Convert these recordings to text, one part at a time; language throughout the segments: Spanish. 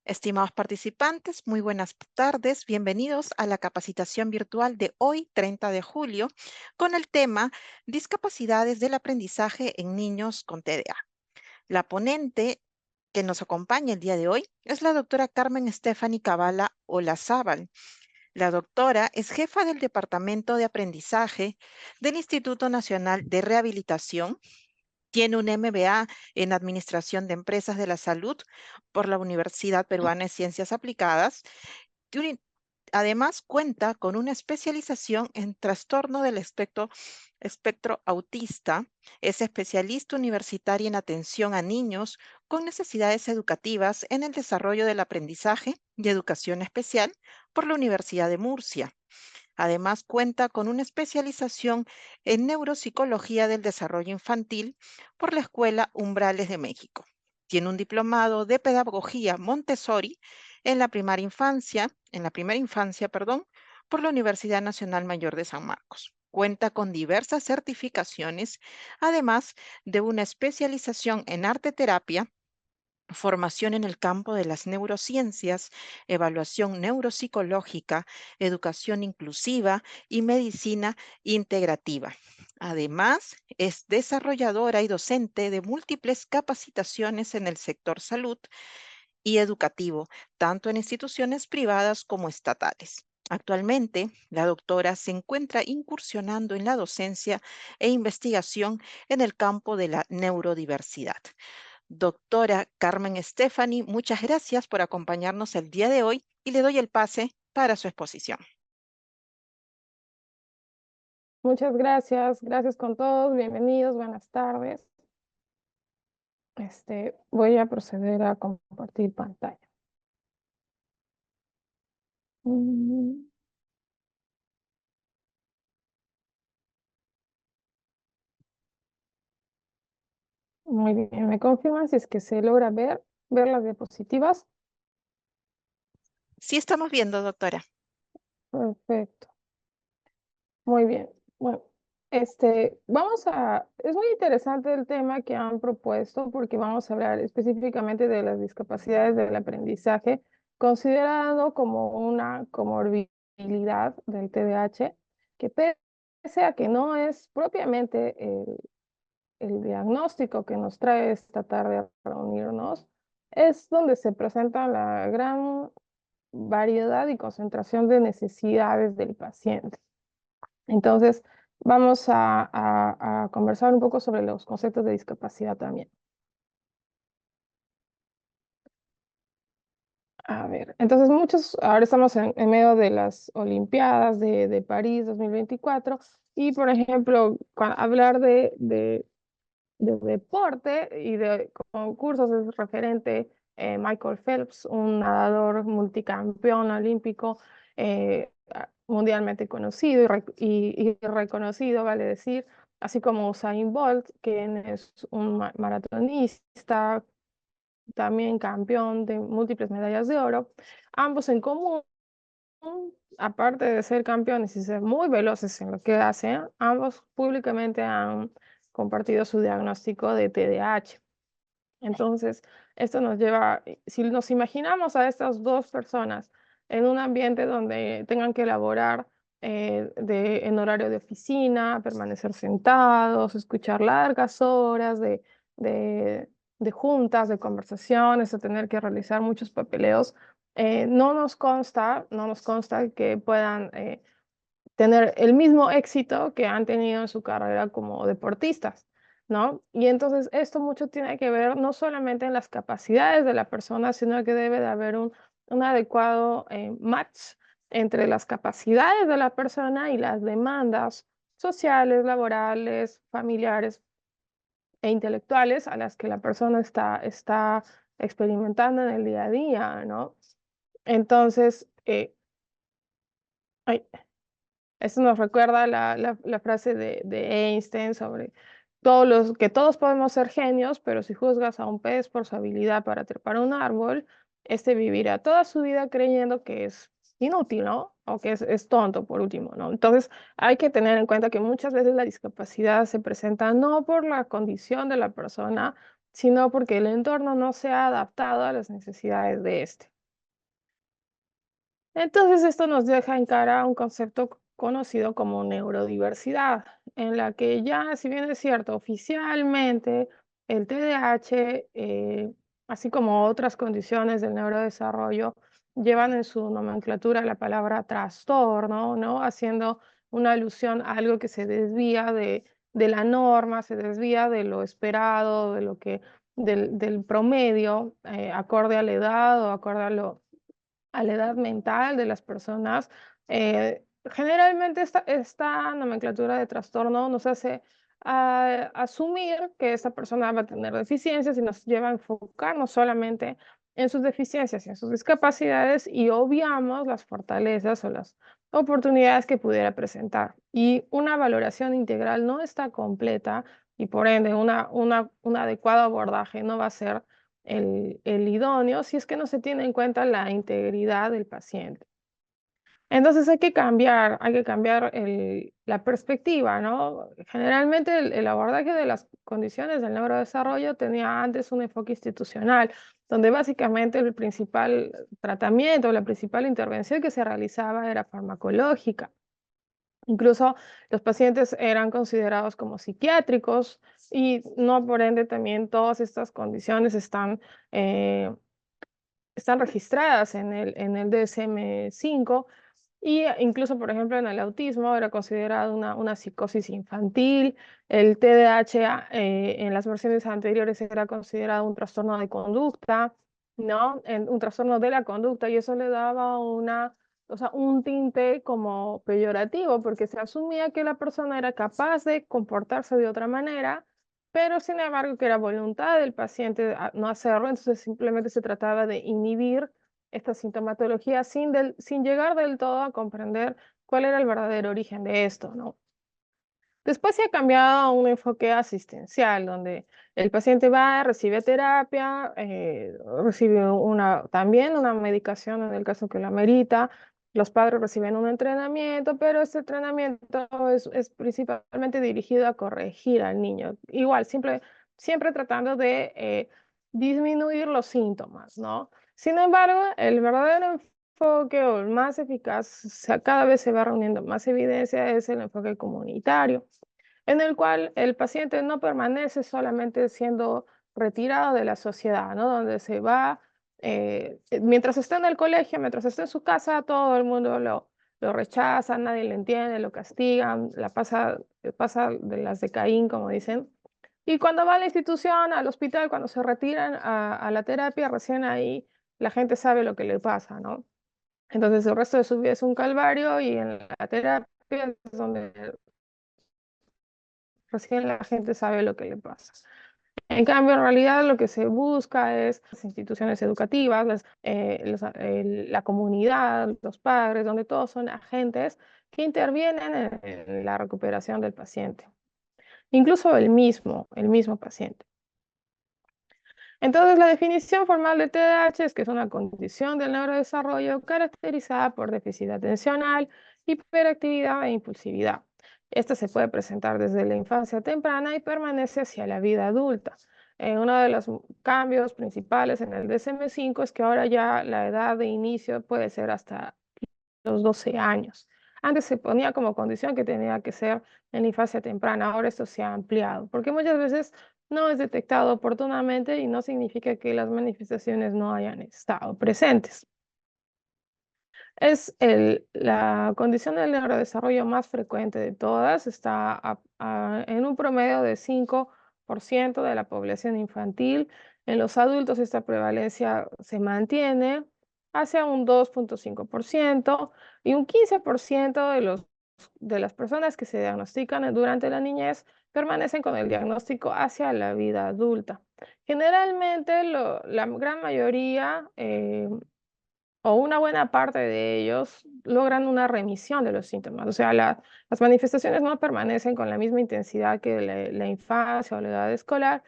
Estimados participantes, muy buenas tardes. Bienvenidos a la capacitación virtual de hoy, 30 de julio, con el tema Discapacidades del aprendizaje en niños con TDA. La ponente que nos acompaña el día de hoy es la doctora Carmen Stephanie Cavala Olazábal. La doctora es jefa del Departamento de Aprendizaje del Instituto Nacional de Rehabilitación. Tiene un MBA en Administración de Empresas de la Salud por la Universidad Peruana de Ciencias Aplicadas. Tiene- Además, cuenta con una especialización en trastorno del espectro autista. Es especialista universitaria en atención a niños con necesidades educativas en el desarrollo del aprendizaje y educación especial por la Universidad de Murcia. Además, cuenta con una especialización en neuropsicología del desarrollo infantil por la Escuela Umbrales de México. Tiene un diplomado de pedagogía Montessori en la primera infancia, perdón, por la Universidad Nacional Mayor de San Marcos. Cuenta con diversas certificaciones, además de una especialización en arte terapia, formación en el campo de las neurociencias, evaluación neuropsicológica, educación inclusiva y medicina integrativa. Además, es desarrolladora y docente de múltiples capacitaciones en el sector salud y educativo, tanto en instituciones privadas como estatales. Actualmente, la doctora se encuentra incursionando en la docencia e investigación en el campo de la neurodiversidad. Doctora Carmen Stephanie, muchas gracias por acompañarnos el día de hoy y le doy el pase para su exposición. Muchas gracias, gracias con todos, bienvenidos, buenas tardes. Voy a proceder a compartir pantalla. Mm, Muy bien, ¿me confirman si es que se logra ver las diapositivas? Sí, estamos viendo, doctora. Perfecto, muy bien. Bueno, es muy interesante el tema que han propuesto porque vamos a hablar específicamente de las discapacidades del aprendizaje, considerado como una comorbilidad del TDAH, que pese a que no es propiamente el diagnóstico que nos trae esta tarde a reunirnos, es donde se presenta la gran variedad y concentración de necesidades del paciente. Entonces, vamos a conversar un poco sobre los conceptos de discapacidad también. A ver, entonces ahora estamos en medio de las Olimpiadas de París 2024 y, por ejemplo, hablar de deporte y de concursos es referente Michael Phelps, un nadador multicampeón olímpico mundialmente conocido y reconocido, vale decir, así como Usain Bolt, quien es un maratonista, también campeón de múltiples medallas de oro, ambos en común. Aparte de ser campeones y ser muy veloces en lo que hacen, ambos públicamente han compartido su diagnóstico de TDAH. Entonces, esto nos lleva, si nos imaginamos a estas dos personas en un ambiente donde tengan que elaborar en horario de oficina, permanecer sentados, escuchar largas horas de, de juntas, de conversaciones, o tener que realizar muchos papeleos, no nos consta que puedan tener el mismo éxito que han tenido en su carrera como deportistas, ¿no? Y entonces esto mucho tiene que ver no solamente en las capacidades de la persona, sino que debe de haber un adecuado match entre las capacidades de la persona y las demandas sociales, laborales, familiares e intelectuales a las que la persona está experimentando en el día a día, ¿no? Entonces, ay, esto nos recuerda la frase de Einstein sobre que todos podemos ser genios, pero si juzgas a un pez por su habilidad para trepar a un árbol, este vivirá toda su vida creyendo que es inútil, ¿no? O que es tonto, por último, ¿no? Entonces, hay que tener en cuenta que muchas veces la discapacidad se presenta no por la condición de la persona, sino porque el entorno no se ha adaptado a las necesidades de este. Entonces, esto nos deja en cara un concepto conocido como neurodiversidad, en la que ya, si bien es cierto, oficialmente el TDAH, así como otras condiciones del neurodesarrollo, llevan en su nomenclatura la palabra trastorno, ¿no? Haciendo una alusión a algo que se desvía de la norma, se desvía de lo esperado, de lo que, del promedio, acorde a la edad o acorde a la edad mental de las personas. Generalmente esta nomenclatura de trastorno nos hace asumir que esta persona va a tener deficiencias y nos lleva a enfocarnos solamente en sus deficiencias y en sus discapacidades y obviamos las fortalezas o las oportunidades que pudiera presentar. Y una valoración integral no está completa y por ende un adecuado abordaje no va a ser el idóneo si es que no se tiene en cuenta la integridad del paciente. Entonces hay que cambiar la perspectiva, ¿no? Generalmente el abordaje de las condiciones del neurodesarrollo tenía antes un enfoque institucional, donde básicamente el principal tratamiento, la principal intervención que se realizaba era farmacológica. Incluso los pacientes eran considerados como psiquiátricos y no por ende también todas estas condiciones eh, están registradas en el DSM-5 y incluso, por ejemplo, en el autismo era considerado una psicosis infantil, el TDAH en las versiones anteriores era considerado un trastorno de conducta, ¿no? Un trastorno de la conducta y eso le daba o sea, un tinte como peyorativo porque se asumía que la persona era capaz de comportarse de otra manera pero sin embargo que era voluntad del paciente no hacerlo, entonces simplemente se trataba de inhibir esta sintomatología sin llegar del todo a comprender cuál era el verdadero origen de esto, ¿no? Después se ha cambiado a un enfoque asistencial, donde el paciente va, recibe terapia, recibe también una medicación en el caso que lo amerita, los padres reciben un entrenamiento, pero ese entrenamiento es principalmente dirigido a corregir al niño. Igual, siempre tratando de disminuir los síntomas, ¿no? Sin embargo, el verdadero enfoque o el más eficaz, cada vez se va reuniendo más evidencia, es el enfoque comunitario en el cual el paciente no permanece solamente siendo retirado de la sociedad, ¿no? Donde se va, mientras está en el colegio, mientras está en su casa, todo el mundo lo rechaza, nadie le entiende, lo castigan, pasa de las de Caín, como dicen. Y cuando va a la institución, al hospital, cuando se retiran a la terapia, recién ahí la gente sabe lo que le pasa, ¿no? Entonces el resto de su vida es un calvario y en la terapia es donde recién la gente sabe lo que le pasa. En cambio, en realidad lo que se busca es las instituciones educativas, la comunidad, los padres, donde todos son agentes que intervienen en la recuperación del paciente, incluso el mismo paciente. Entonces, la definición formal de TDAH es que es una condición del neurodesarrollo caracterizada por déficit atencional, hiperactividad e impulsividad. Esta se puede presentar desde la infancia temprana y permanece hacia la vida adulta. Uno de los cambios principales en el DSM-5 es que ahora ya la edad de inicio puede ser hasta los 12 años. Antes se ponía como condición que tenía que ser en la infancia temprana, ahora esto se ha ampliado, porque muchas veces no es detectado oportunamente y no significa que las manifestaciones no hayan estado presentes. Es la condición del neurodesarrollo más frecuente de todas, está en un promedio de 5% de la población infantil. En los adultos esta prevalencia se mantiene hacia un 2,5% y un 15% de las personas que se diagnostican durante la niñez permanecen con el diagnóstico hacia la vida adulta. Generalmente la gran mayoría o una buena parte de ellos logran una remisión de los síntomas. O sea, las manifestaciones no permanecen con la misma intensidad que la infancia o la edad escolar,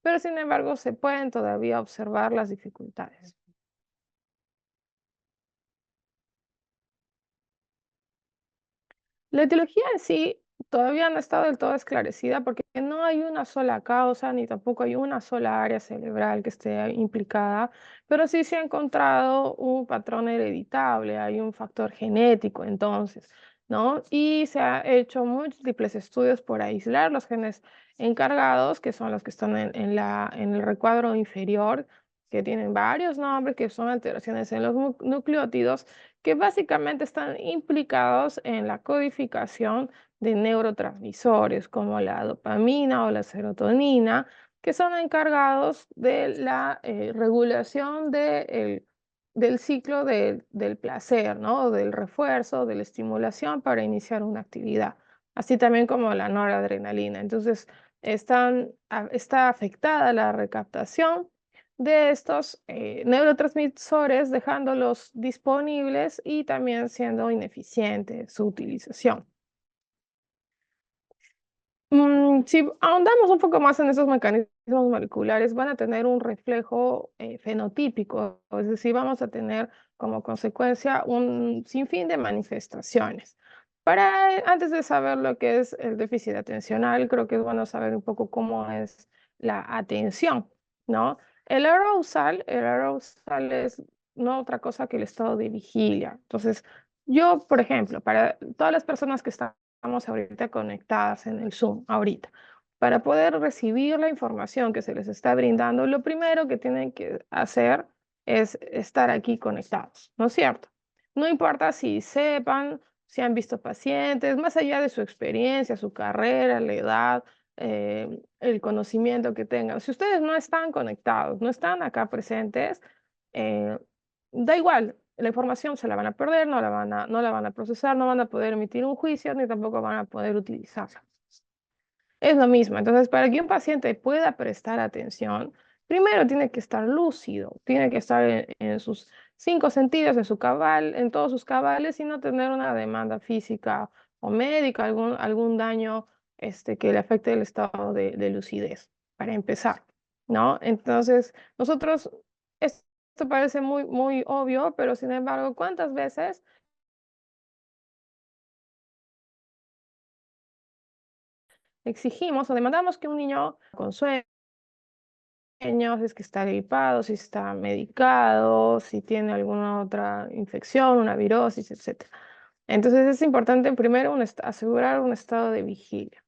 pero sin embargo se pueden todavía observar las dificultades. La etiología en sí Todavía no está del todo esclarecida porque no hay una sola causa ni tampoco hay una sola área cerebral que esté implicada, pero sí se ha encontrado un patrón hereditable, hay un factor genético entonces, ¿no? Y se ha hecho múltiples estudios por aislar los genes encargados, que son los que están en el recuadro inferior, que tienen varios nombres, que son alteraciones en los nucleótidos, que básicamente están implicados en la codificación de neurotransmisores como la dopamina o la serotonina, que son encargados de la regulación del ciclo del placer, ¿no? Del refuerzo, de la estimulación para iniciar una actividad, así también como la noradrenalina. Entonces, está afectada la recaptación de estos neurotransmisores, dejándolos disponibles y también siendo ineficiente su utilización. Si ahondamos un poco más en esos mecanismos moleculares, van a tener un reflejo fenotípico, es decir, vamos a tener como consecuencia un sinfín de manifestaciones. Antes de saber lo que es el déficit atencional, creo que es bueno saber un poco cómo es la atención, ¿no? El arousal es no otra cosa que el estado de vigilia. Entonces, yo, por ejemplo, para todas las personas que estamos ahorita conectadas en el Zoom, ahorita. Para poder recibir la información que se les está brindando, lo primero que tienen que hacer es estar aquí conectados, ¿no es cierto? No importa si sepan, si han visto pacientes, más allá de su experiencia, su carrera, la edad, el conocimiento que tengan. Si ustedes no están conectados, no están acá presentes, eh, da igual, la información se la van a perder, no la van a procesar, no van a poder emitir un juicio, ni tampoco van a poder utilizarla. Es lo mismo. Entonces, para que un paciente pueda prestar atención, primero tiene que estar lúcido, tiene que estar en sus 5 sentidos, en todos sus cabales, y no tener una demanda física o médica, algún daño que le afecte el estado de lucidez, para empezar, ¿no? Entonces, esto parece muy, muy obvio, pero sin embargo, ¿cuántas veces exigimos o demandamos que un niño con sueño, si es que está gripado, si está medicado, si tiene alguna otra infección, una virosis, etcétera? Entonces es importante primero asegurar un estado de vigilia.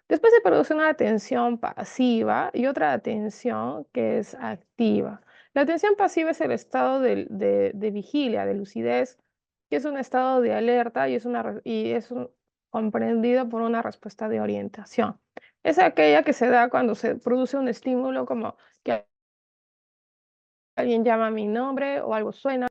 Después se produce una atención pasiva y otra atención que es activa. La atención pasiva es el estado de vigilia, de lucidez, que es un estado de alerta y es comprendido por una respuesta de orientación. Es aquella que se da cuando se produce un estímulo como que alguien llama mi nombre o algo suena.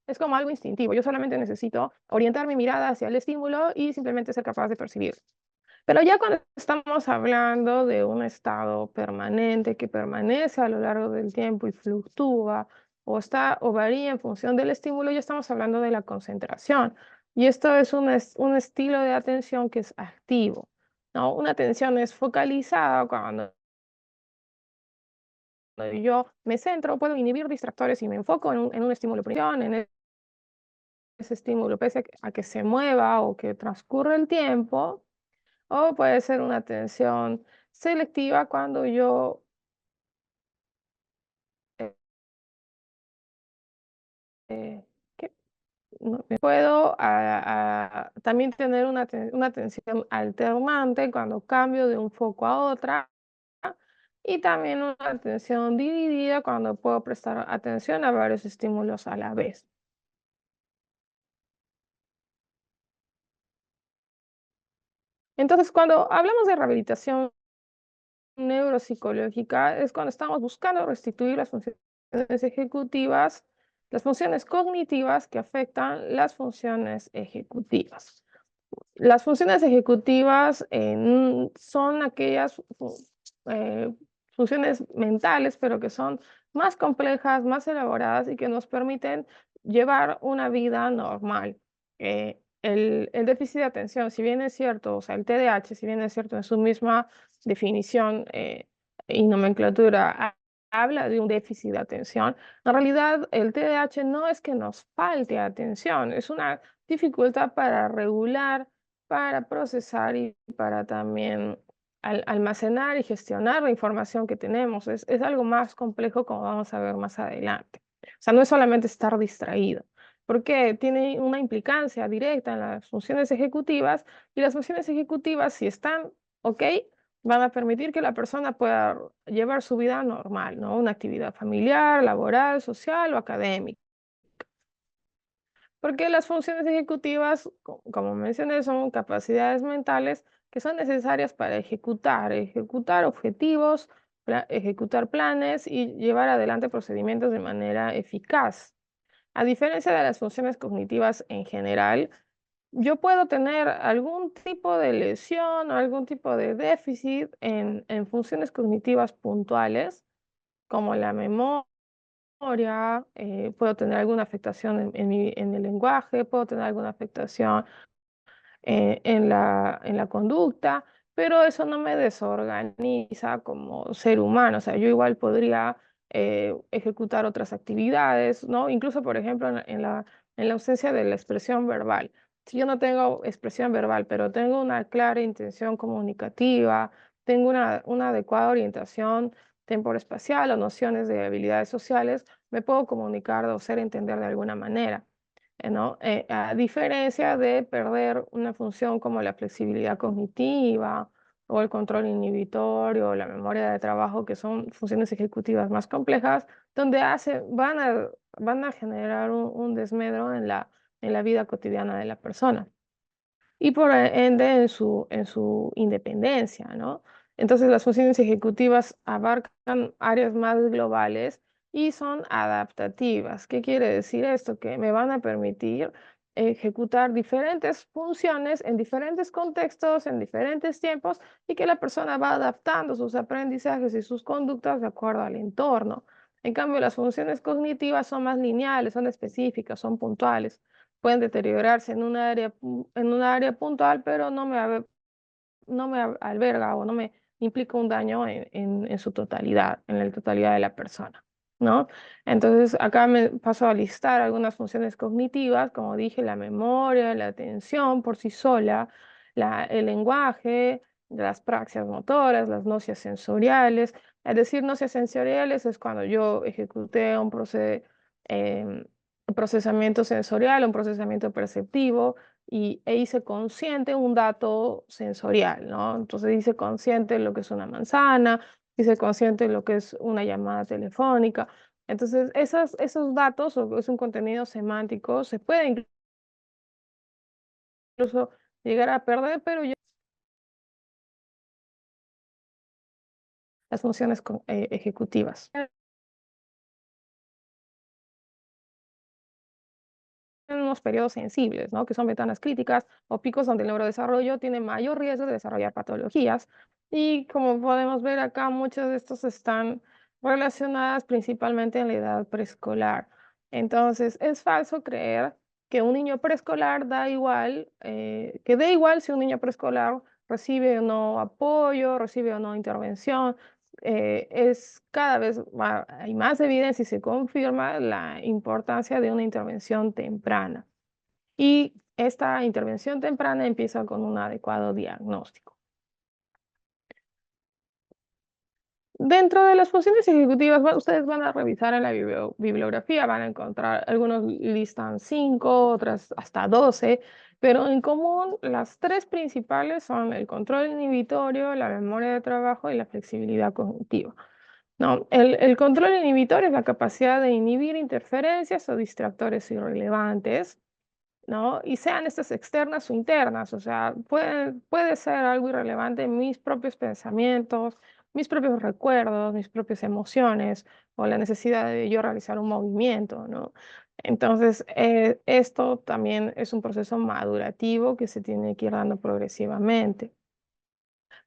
Es como algo instintivo. Yo solamente necesito orientar mi mirada hacia el estímulo y simplemente ser capaz de percibirlo. Pero ya cuando estamos hablando de un estado permanente que permanece a lo largo del tiempo y fluctúa o varía en función del estímulo, ya estamos hablando de la concentración. Y esto es un estilo de atención que es activo, ¿no? Una atención es focalizada cuando yo me centro, puedo inhibir distractores y me enfoco en un estímulo principal, en ese estímulo, pese a que se mueva o que transcurra el tiempo. O puede ser una atención selectiva cuando yo eh, ¿qué? No, puedo también tener una atención alternante cuando cambio de un foco a otra, y también una atención dividida cuando puedo prestar atención a varios estímulos a la vez. Entonces, cuando hablamos de rehabilitación neuropsicológica, es cuando estamos buscando restituir las funciones ejecutivas, las funciones cognitivas que afectan las funciones ejecutivas. Las funciones ejecutivas son aquellas eh, funciones mentales, pero que son más complejas, más elaboradas y que nos permiten llevar una vida normal. El déficit de atención, si bien es cierto, o sea, el TDAH, si bien es cierto en su misma definición y nomenclatura, habla de un déficit de atención. En realidad, el TDAH no es que nos falte atención, es una dificultad para regular, para procesar y para también almacenar y gestionar la información que tenemos. Es algo más complejo, como vamos a ver más adelante. O sea, no es solamente estar distraído, porque tiene una implicancia directa en las funciones ejecutivas, y las funciones ejecutivas, si están ok, van a permitir que la persona pueda llevar su vida normal, ¿no? Una actividad familiar, laboral, social o académica. Porque las funciones ejecutivas, como mencioné, son capacidades mentales que son necesarias para ejecutar objetivos, ejecutar planes y llevar adelante procedimientos de manera eficaz. A diferencia de las funciones cognitivas en general, yo puedo tener algún tipo de lesión o algún tipo de déficit en funciones cognitivas puntuales, como la memoria, puedo tener alguna afectación en el lenguaje, puedo tener alguna afectación en la conducta, pero eso no me desorganiza como ser humano. O sea, yo igual podría ejecutar otras actividades, ¿no? Incluso, por ejemplo, en la ausencia de la expresión verbal. Si yo no tengo expresión verbal, pero tengo una clara intención comunicativa, tengo una adecuada orientación temporoespacial o nociones de habilidades sociales, me puedo comunicar o hacer entender de alguna manera. ¿No? A diferencia de perder una función como la flexibilidad cognitiva o el control inhibitorio o la memoria de trabajo, que son funciones ejecutivas más complejas, donde van a generar un desmedro en la vida cotidiana de la persona y por ende en su independencia, ¿no? Entonces las funciones ejecutivas abarcan áreas más globales y son adaptativas. ¿Qué quiere decir esto? Que me van a permitir ejecutar diferentes funciones en diferentes contextos, en diferentes tiempos, y que la persona va adaptando sus aprendizajes y sus conductas de acuerdo al entorno. En cambio, las funciones cognitivas son más lineales, son específicas, son puntuales, pueden deteriorarse en un área puntual, pero no me alberga o no me implica un daño en su totalidad, en la totalidad de la persona, ¿no? Entonces, acá me paso a listar algunas funciones cognitivas, como dije, la memoria, la atención por sí sola, el lenguaje, las praxias motoras, las nocias sensoriales. Es decir, nocias sensoriales es cuando yo ejecuté em, un procesamiento sensorial, un procesamiento perceptivo, hice consciente un dato sensorial, ¿no? Entonces hice consciente lo que es una manzana, hice consciente lo que es una llamada telefónica. Entonces, esos datos, o es un contenido semántico, se puede incluso llegar a perder, pero las funciones ejecutivas. En unos periodos sensibles, ¿no? Que son ventanas críticas o picos donde el neurodesarrollo tiene mayor riesgo de desarrollar patologías. Y como podemos ver acá, muchos de estos están relacionadas principalmente en la edad preescolar. Entonces, es falso creer que un niño preescolar que da igual si un niño preescolar recibe o no apoyo, recibe o no intervención. Es cada vez hay más evidencia y se confirma la importancia de una intervención temprana. Y esta intervención temprana empieza con un adecuado diagnóstico. Dentro de las funciones ejecutivas, ustedes van a revisar en la bibliografía, van a encontrar, algunos listan 5, otras hasta 12, pero en común las tres principales son el control inhibitorio, la memoria de trabajo y la flexibilidad cognitiva. No, el control inhibitorio es la capacidad de inhibir interferencias o distractores irrelevantes, ¿no? Y sean estas externas o internas, o sea, puede ser algo irrelevante en mis propios pensamientos, mis propios recuerdos, mis propias emociones o la necesidad de yo realizar un movimiento, ¿no? Entonces, esto también es un proceso madurativo que se tiene que ir dando progresivamente.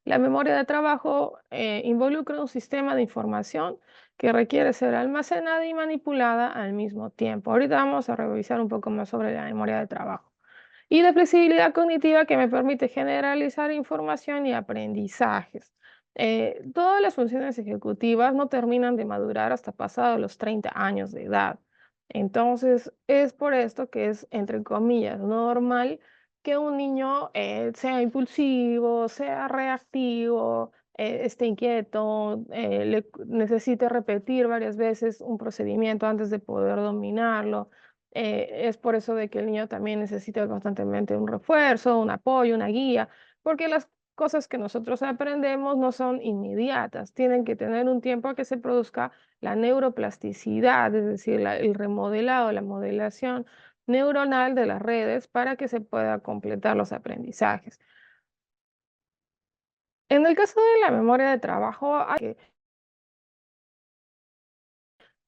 La memoria de trabajo involucra un sistema de información que requiere ser almacenada y manipulada al mismo tiempo. Ahorita vamos a revisar un poco más sobre la memoria de trabajo. Y la flexibilidad cognitiva, que me permite generalizar información y aprendizajes. Todas las funciones ejecutivas no terminan de madurar hasta pasados los 30 años de edad. Entonces, es por esto que es, entre comillas, normal que un niño sea impulsivo, sea reactivo, esté inquieto, necesite repetir varias veces un procedimiento antes de poder dominarlo. Es por eso de que el niño también necesita constantemente un refuerzo, un apoyo, una guía, porque las cosas que nosotros aprendemos no son inmediatas, tienen que tener un tiempo a que se produzca la neuroplasticidad, es decir, el remodelado, la modelación neuronal de las redes para que se pueda completar los aprendizajes. En el caso de la memoria de trabajo,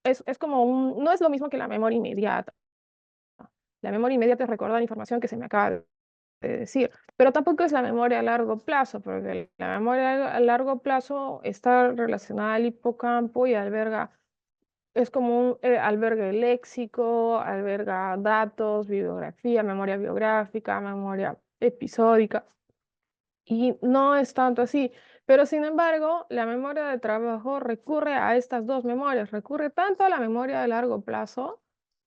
es como no es lo mismo que la memoria inmediata. La memoria inmediata es recordar información que se me acaba de decir, pero tampoco es la memoria a largo plazo, porque la memoria a largo plazo está relacionada al hipocampo y alberga, es como un alberga el léxico, alberga datos, bibliografía, memoria biográfica, memoria episódica, y no es tanto así. Pero sin embargo, la memoria de trabajo recurre a estas dos memorias, recurre tanto a la memoria de largo plazo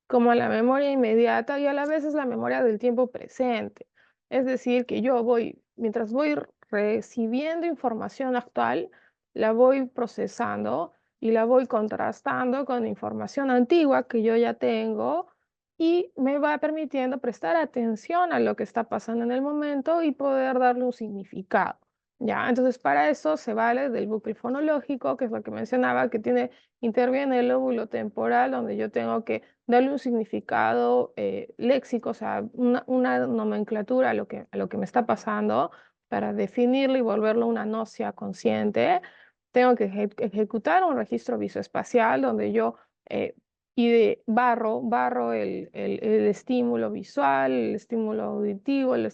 como a la memoria inmediata y a la vez es la memoria del tiempo presente. Es decir, que yo voy, mientras voy recibiendo información actual, la voy procesando y la voy contrastando con información antigua que yo ya tengo y me va permitiendo prestar atención a lo que está pasando en el momento y poder darle un significado. Ya, entonces para eso se vale del bucle fonológico, que es lo que mencionaba, que interviene el lóbulo temporal, donde yo tengo que darle un significado léxico, o sea, una nomenclatura a lo que me está pasando para definirlo y volverlo una nocia consciente. Tengo que ejecutar un registro visoespacial donde yo eh, barro el estímulo visual, el estímulo auditivo, el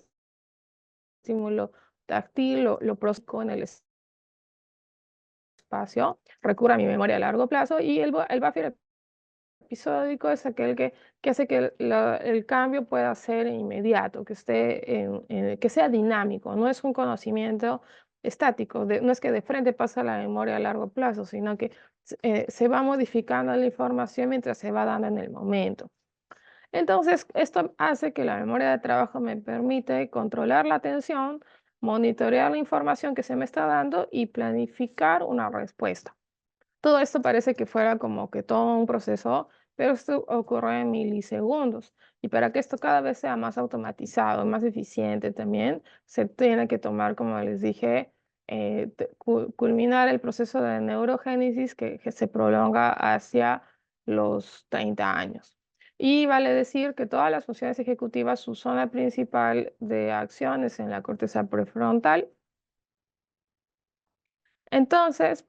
estímulo táctil, lo proceso en el espacio, recurro a mi memoria a largo plazo y el buffer episódico es aquel que hace que el cambio pueda ser inmediato, que que sea dinámico, no es un conocimiento estático, no es que de frente pasa la memoria a largo plazo, sino que se va modificando la información mientras se va dando en el momento. Entonces, esto hace que la memoria de trabajo me permite controlar la atención, monitorear la información que se me está dando y planificar una respuesta. Todo esto parece que fuera como que todo un proceso, pero esto ocurre en milisegundos. Y para que esto cada vez sea más automatizado, más eficiente también, se tiene que tomar, como les dije, culminar el proceso de neurogénesis que se prolonga hacia los 30 años. Y vale decir que todas las funciones ejecutivas, su zona principal de acción es en la corteza prefrontal. Entonces,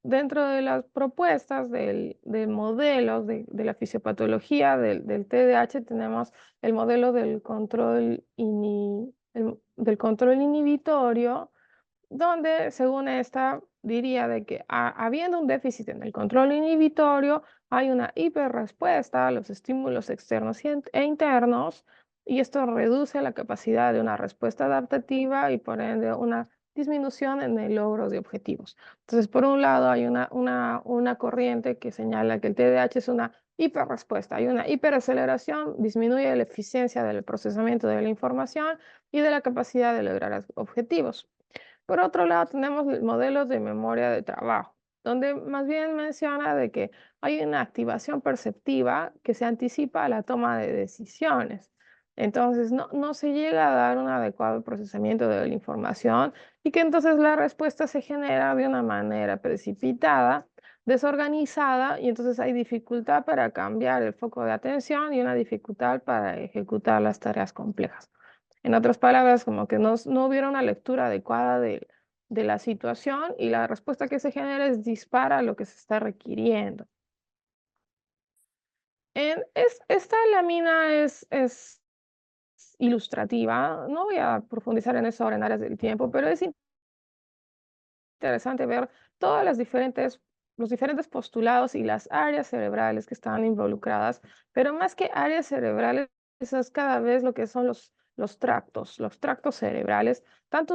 dentro de las propuestas del modelo de la fisiopatología del TDAH, tenemos el modelo del control inhibitorio, donde según esta diría de que habiendo un déficit en el control inhibitorio, hay una hiperrespuesta a los estímulos externos e internos, y esto reduce la capacidad de una respuesta adaptativa y por ende una disminución en el logro de objetivos. Entonces, por un lado, hay una corriente que señala que el TDAH es una hiperrespuesta, hay una hiperaceleración, disminuye la eficiencia del procesamiento de la información y de la capacidad de lograr objetivos. Por otro lado, tenemos el modelo de memoria de trabajo, donde más bien menciona de que hay una activación perceptiva que se anticipa a la toma de decisiones. Entonces, no se llega a dar un adecuado procesamiento de la información y que entonces la respuesta se genera de una manera precipitada, desorganizada, y entonces hay dificultad para cambiar el foco de atención y una dificultad para ejecutar las tareas complejas. En otras palabras, como que no hubiera una lectura adecuada de la situación y la respuesta que se genera es dispara a lo que se está requiriendo. Esta lámina es ilustrativa, no voy a profundizar en eso ahora en áreas del tiempo, pero es interesante ver todas los diferentes postulados y las áreas cerebrales que están involucradas, pero más que áreas cerebrales, es cada vez lo que son los tractos cerebrales, tanto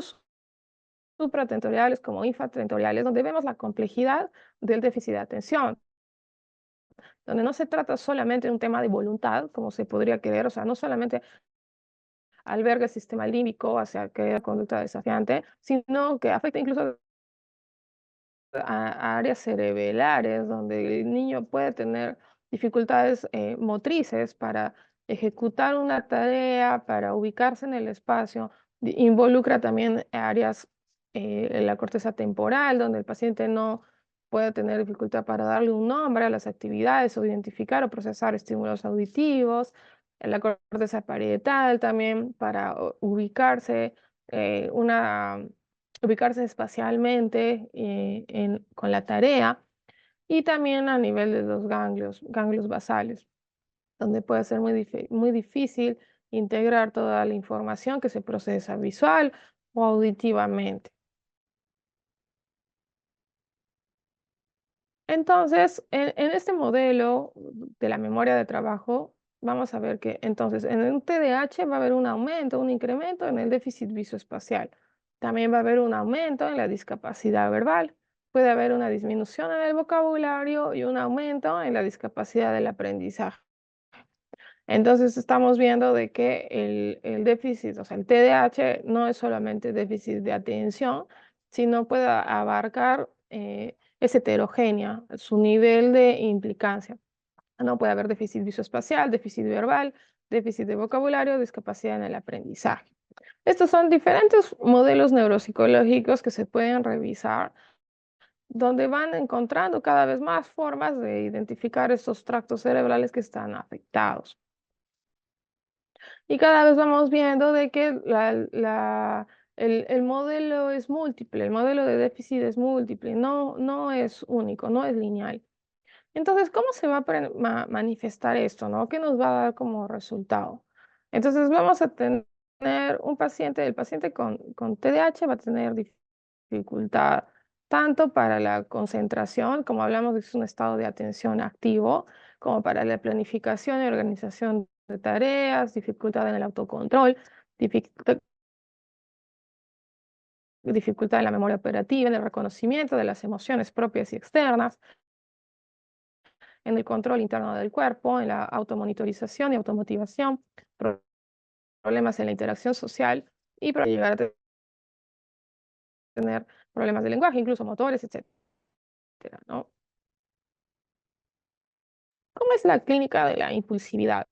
supratentoriales como infratentoriales, donde vemos la complejidad del déficit de atención, donde no se trata solamente de un tema de voluntad, como se podría creer, o sea, no solamente alberga el sistema límbico hacia que la conducta desafiante, sino que afecta incluso a áreas cerebrales, donde el niño puede tener dificultades motrices para ejecutar una tarea, para ubicarse en el espacio. Involucra también áreas en la corteza temporal, donde el paciente no puede tener dificultad para darle un nombre a las actividades o identificar o procesar estímulos auditivos. En la corteza parietal también para ubicarse una ubicarse espacialmente con la tarea, y también a nivel de los ganglios basales, donde puede ser muy difícil integrar toda la información que se procesa visual o auditivamente. Entonces, en este modelo de la memoria de trabajo, vamos a ver que entonces en el TDAH va a haber un aumento, un incremento en el déficit visoespacial. También va a haber un aumento en la discapacidad verbal. Puede haber una disminución en el vocabulario y un aumento en la discapacidad del aprendizaje. Entonces estamos viendo de que el déficit, o sea, el TDAH no es solamente déficit de atención, sino puede abarcar, es heterogénea, su nivel de implicancia. No puede haber déficit visoespacial, déficit verbal, déficit de vocabulario, discapacidad en el aprendizaje. Estos son diferentes modelos neuropsicológicos que se pueden revisar, donde van encontrando cada vez más formas de identificar estos tractos cerebrales que están afectados. Y cada vez vamos viendo de que el modelo es múltiple, el modelo de déficit es múltiple, no es único, no es lineal. Entonces, ¿cómo se va a manifestar esto, no? ¿Qué nos va a dar como resultado? Entonces, vamos a tener un paciente, el paciente con TDAH va a tener dificultad tanto para la concentración, como hablamos, es un estado de atención activo, como para la planificación y organización de tareas, dificultad en el autocontrol, dificultad en la memoria operativa, en el reconocimiento de las emociones propias y externas, en el control interno del cuerpo, en la automonitorización y automotivación, problemas en la interacción social y para llegar a tener problemas de lenguaje, incluso motores, etcétera, ¿no? ¿Cómo es la clínica de la impulsividad?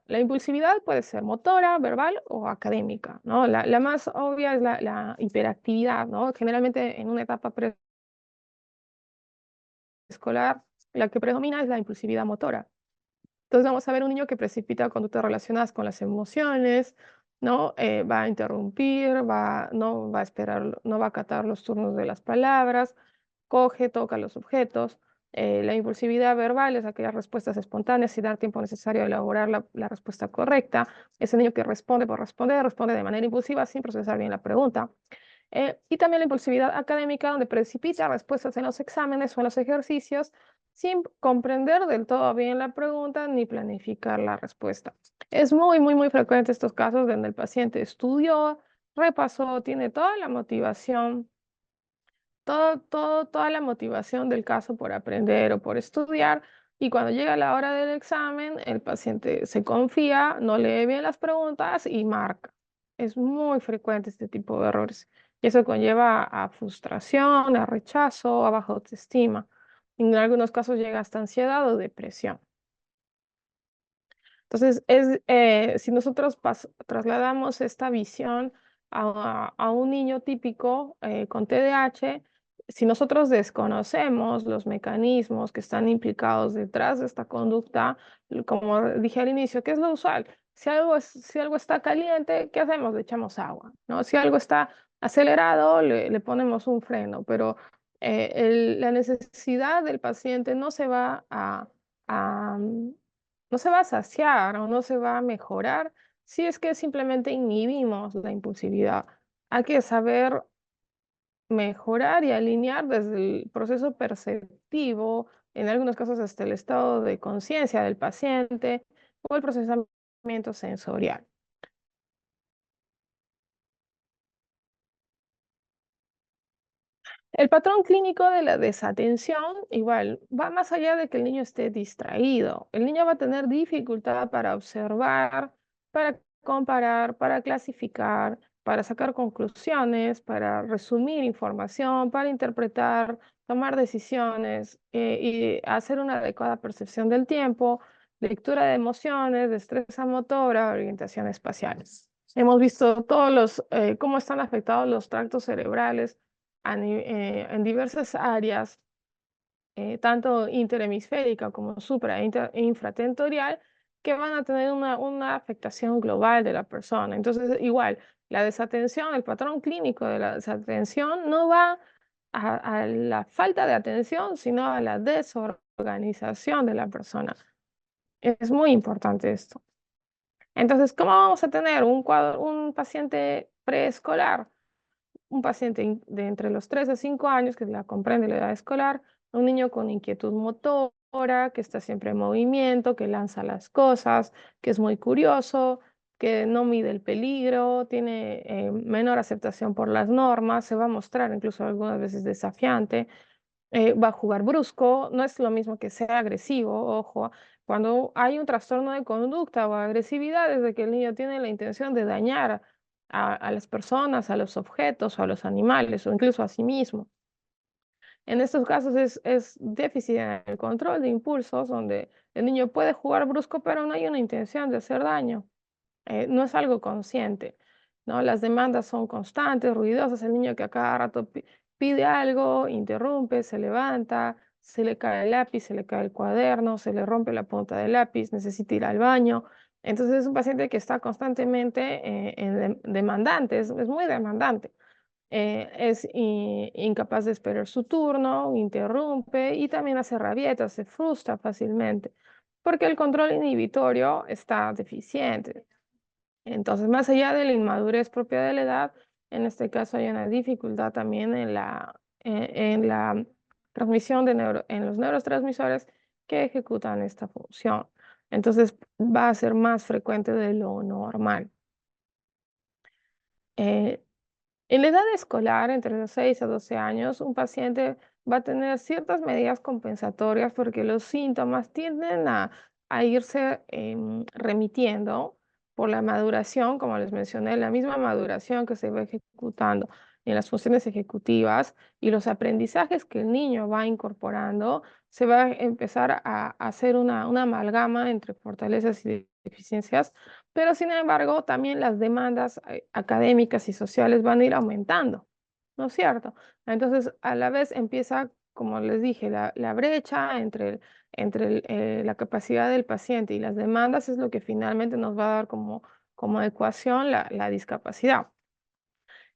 La impulsividad puede ser motora, verbal o académica, ¿no? La más obvia es la hiperactividad, ¿no? Generalmente en una etapa preescolar, la que predomina es la impulsividad motora. Entonces vamos a ver un niño que precipita conductas relacionadas con las emociones, ¿no? Va a interrumpir, no va a esperar, no va a acatar los turnos de las palabras, coge, toca los objetos. La impulsividad verbal es aquellas respuestas espontáneas y dar tiempo necesario a elaborar la respuesta correcta. Ese niño que responde por responder, responde de manera impulsiva sin procesar bien la pregunta. Y también la impulsividad académica, donde precipita respuestas en los exámenes o en los ejercicios sin comprender del todo bien la pregunta ni planificar la respuesta. Es muy frecuente estos casos donde el paciente estudió, repasó, tiene toda la motivación, toda la motivación del caso por aprender o por estudiar, y cuando llega la hora del examen, el paciente se confía, no lee bien las preguntas y marca. Es muy frecuente este tipo de errores. Y eso conlleva a frustración, a rechazo, a baja autoestima. En algunos casos llega hasta ansiedad o depresión. Entonces, si nosotros trasladamos esta visión a un niño típico con TDAH, si nosotros desconocemos los mecanismos que están implicados detrás de esta conducta, como dije al inicio, ¿qué es lo usual? Si algo está caliente, ¿qué hacemos? Le echamos agua, ¿no? Si algo está acelerado, le ponemos un freno, pero la necesidad del paciente a, no se va a saciar o no se va a mejorar si es que simplemente inhibimos la impulsividad. Hay que saber mejorar y alinear desde el proceso perceptivo, en algunos casos hasta el estado de conciencia del paciente o el procesamiento sensorial. El patrón clínico de la desatención igual va más allá de que el niño esté distraído. El niño va a tener dificultad para observar, para comparar, para clasificar, para sacar conclusiones, para resumir información, para interpretar, tomar decisiones y hacer una adecuada percepción del tiempo, lectura de emociones, destreza motora, orientación espacial. Hemos visto cómo están afectados los tractos cerebrales en diversas áreas, tanto interhemisférica como e infratentorial, que van a tener una afectación global de la persona. Entonces, igual, la desatención, el patrón clínico de la desatención no va a la falta de atención, sino a la desorganización de la persona. Es muy importante esto. Entonces, ¿cómo vamos a tener un paciente preescolar? Un paciente de entre los 3 a 5 años, que la comprende la edad escolar, un niño con inquietud motora, que está siempre en movimiento, que lanza las cosas, que es muy curioso, que no mide el peligro, tiene menor aceptación por las normas, se va a mostrar incluso algunas veces desafiante, va a jugar brusco, no es lo mismo que sea agresivo, ojo, cuando hay un trastorno de conducta o agresividad, es de que el niño tiene la intención de dañar a las personas, a los objetos o a los animales o incluso a sí mismo. En estos casos es déficit en el control de impulsos donde el niño puede jugar brusco, pero no hay una intención de hacer daño, no es algo consciente, ¿no? Las demandas son constantes, ruidosas, el niño que a cada rato pide algo, interrumpe, se levanta, se le cae el lápiz, se le cae el cuaderno, se le rompe la punta del lápiz, necesita ir al baño. Entonces es un paciente que está constantemente demandante, es muy demandante. Es incapaz de esperar su turno, interrumpe y también hace rabietas, se frustra fácilmente, porque el control inhibitorio está deficiente. Entonces, más allá de la inmadurez propia de la edad, en este caso hay una dificultad también en la transmisión en los neurotransmisores que ejecutan esta función. Entonces, va a ser más frecuente de lo normal. Eh, en la edad escolar, entre los 6 a 12 años, un paciente va a tener ciertas medidas compensatorias porque los síntomas tienden a irse remitiendo por la maduración, como les mencioné, la misma maduración que se va ejecutando en las funciones ejecutivas y los aprendizajes que el niño va incorporando, se va a empezar a hacer una amalgama entre fortalezas y deficiencias, pero sin embargo, también las demandas académicas y sociales van a ir aumentando, ¿no es cierto? Entonces, a la vez empieza, como les dije, la brecha entre la capacidad del paciente y las demandas es lo que finalmente nos va a dar como ecuación la discapacidad.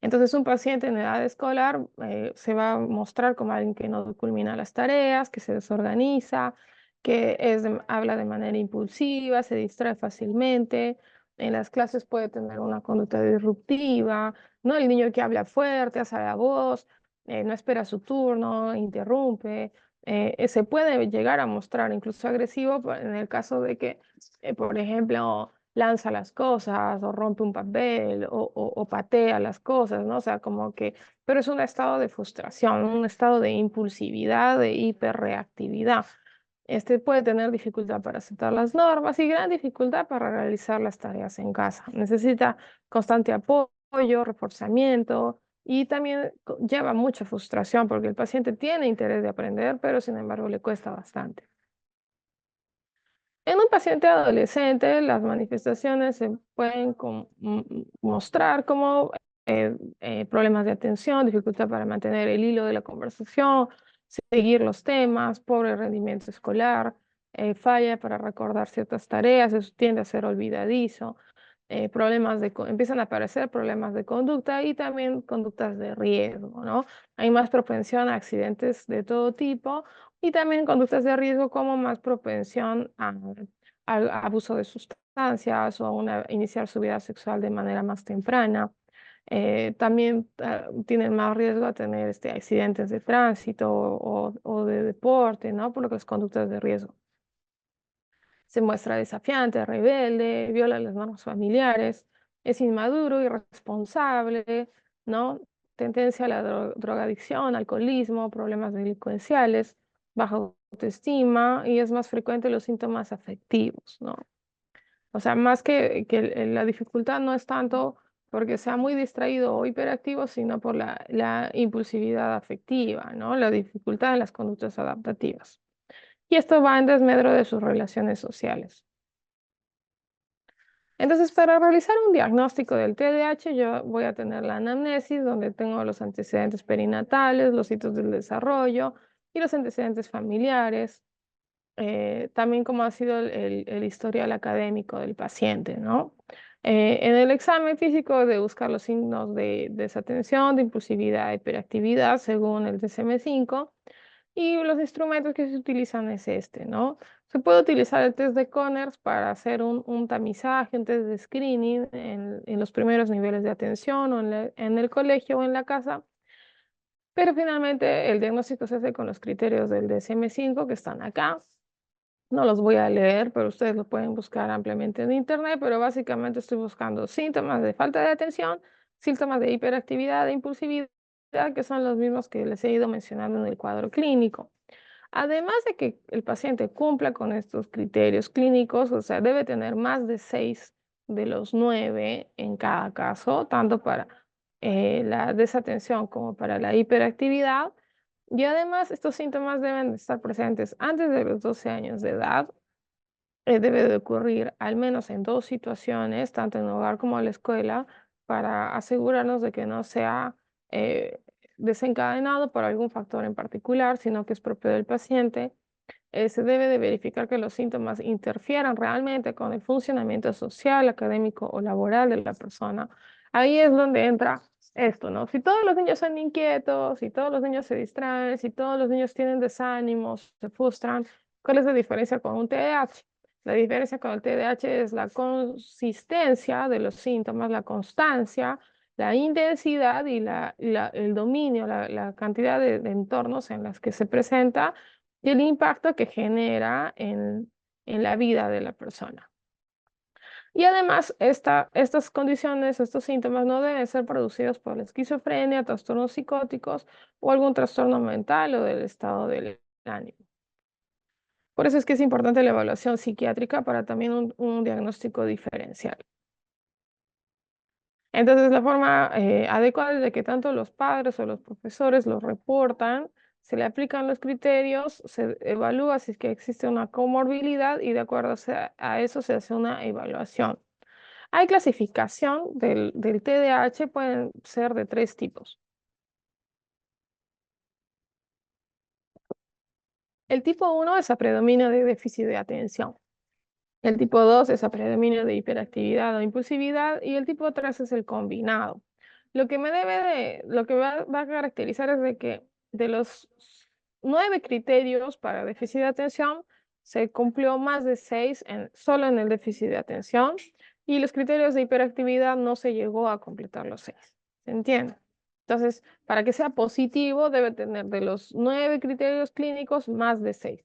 Entonces, un paciente en edad escolar se va a mostrar como alguien que no culmina las tareas, que se desorganiza, que habla de manera impulsiva, se distrae fácilmente. En las clases puede tener una conducta disruptiva, ¿no? El niño que habla fuerte, alza la voz, no espera su turno, interrumpe. Se puede llegar a mostrar incluso agresivo en el caso de que, por ejemplo, lanza las cosas o rompe un papel o patea las cosas, ¿no? O sea, como que, pero es un estado de frustración, un estado de impulsividad, de hiperreactividad. Este puede tener dificultad para aceptar las normas y gran dificultad para realizar las tareas en casa. Necesita constante apoyo, reforzamiento y también lleva mucha frustración porque el paciente tiene interés de aprender, pero sin embargo le cuesta bastante. En un paciente adolescente, las manifestaciones se pueden mostrar como problemas de atención, dificultad para mantener el hilo de la conversación, seguir los temas, pobre rendimiento escolar, falla para recordar ciertas tareas, eso tiende a ser olvidadizo, empiezan a aparecer problemas de conducta y también conductas de riesgo, ¿no? Hay más propensión a accidentes de todo tipo y también conductas de riesgo como más propensión al abuso de sustancias o a iniciar su vida sexual de manera más temprana. También tienen más riesgo a tener accidentes de tránsito o de deporte, ¿no? Por lo que es conductas de riesgo. Se muestra desafiante, rebelde, viola las normas familiares, es inmaduro, irresponsable, ¿no? tendencia a la drogadicción, alcoholismo, problemas delincuenciales, baja autoestima y es más frecuente los síntomas afectivos, ¿no? O sea, más que la dificultad no es tanto porque sea muy distraído o hiperactivo, sino por la impulsividad afectiva, ¿no? La dificultad en las conductas adaptativas. Y esto va en desmedro de sus relaciones sociales. Entonces, para realizar un diagnóstico del TDAH, yo voy a tener la anamnesis, donde tengo los antecedentes perinatales, los hitos del desarrollo y los antecedentes familiares, también cómo ha sido el historial académico del paciente, ¿no? En el examen físico de buscar los signos de desatención, de impulsividad, hiperactividad, según el DSM-5, y los instrumentos que se utilizan es este, ¿no? Se puede utilizar el test de Conners para hacer un tamizaje, un test de screening en los primeros niveles de atención o en el colegio o en la casa, pero finalmente el diagnóstico se hace con los criterios del DSM-5 que están acá. No los voy a leer, pero ustedes lo pueden buscar ampliamente en internet, pero básicamente estoy buscando síntomas de falta de atención, síntomas de hiperactividad, de impulsividad, que son los mismos que les he ido mencionando en el cuadro clínico. Además de que el paciente cumpla con estos criterios clínicos, o sea, debe tener más de 6 de los 9 en cada caso, tanto para la desatención como para la hiperactividad. Y además, estos síntomas deben de estar presentes antes de los 12 años de edad. Debe de ocurrir al menos en 2 situaciones, tanto en el hogar como en la escuela, para asegurarnos de que no sea eh, desencadenado por algún factor en particular, sino que es propio del paciente. Se debe de verificar que los síntomas interfieran realmente con el funcionamiento social, académico o laboral de la persona. Ahí es donde entra esto, ¿no? Si todos los niños son inquietos, si todos los niños se distraen, si todos los niños tienen desánimos, se frustran, ¿cuál es la diferencia con un TDAH? La diferencia con el TDAH es la consistencia de los síntomas, la constancia, la intensidad y el dominio, la cantidad de entornos en las que se presenta y el impacto que genera en la vida de la persona. Y además, estas condiciones, estos síntomas no deben ser producidos por la esquizofrenia, trastornos psicóticos o algún trastorno mental o del estado del ánimo. Por eso es que es importante la evaluación psiquiátrica para también un diagnóstico diferencial. Entonces, la forma adecuada es de que tanto los padres o los profesores lo reportan, se le aplican los criterios, se evalúa si es que existe una comorbilidad y de acuerdo a eso se hace una evaluación. Hay clasificación del TDAH, pueden ser de 3 tipos. El tipo 1 es a predominio de déficit de atención. El tipo 2 es a predominio de hiperactividad o impulsividad y el tipo 3 es el combinado. Lo que va a caracterizar es de que de los 9 criterios para déficit de atención, se cumplió más de 6 solo en el déficit de atención y los criterios de hiperactividad no se llegó a completar los 6. ¿Se entiende? Entonces, para que sea positivo, debe tener de los 9 criterios clínicos más de 6.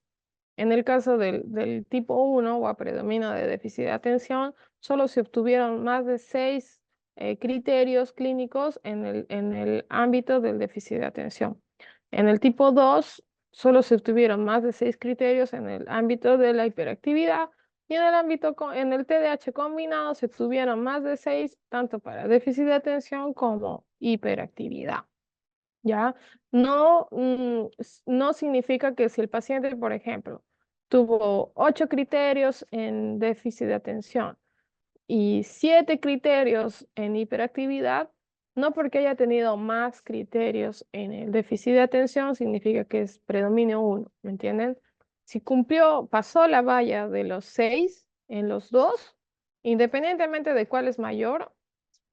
En el caso del tipo 1 o a predominio de déficit de atención, solo se obtuvieron más de 6 criterios clínicos en el ámbito del déficit de atención. En el tipo 2, solo se obtuvieron más de 6 criterios en el ámbito de la hiperactividad y en el TDAH combinado se obtuvieron más de 6 tanto para déficit de atención como hiperactividad. ¿Ya? No, no significa que si el paciente, por ejemplo, tuvo 8 criterios en déficit de atención y 7 criterios en hiperactividad, no porque haya tenido más criterios en el déficit de atención significa que es predominio 1, ¿me entienden? Si pasó la valla de los 6 en los dos, independientemente de cuál es mayor,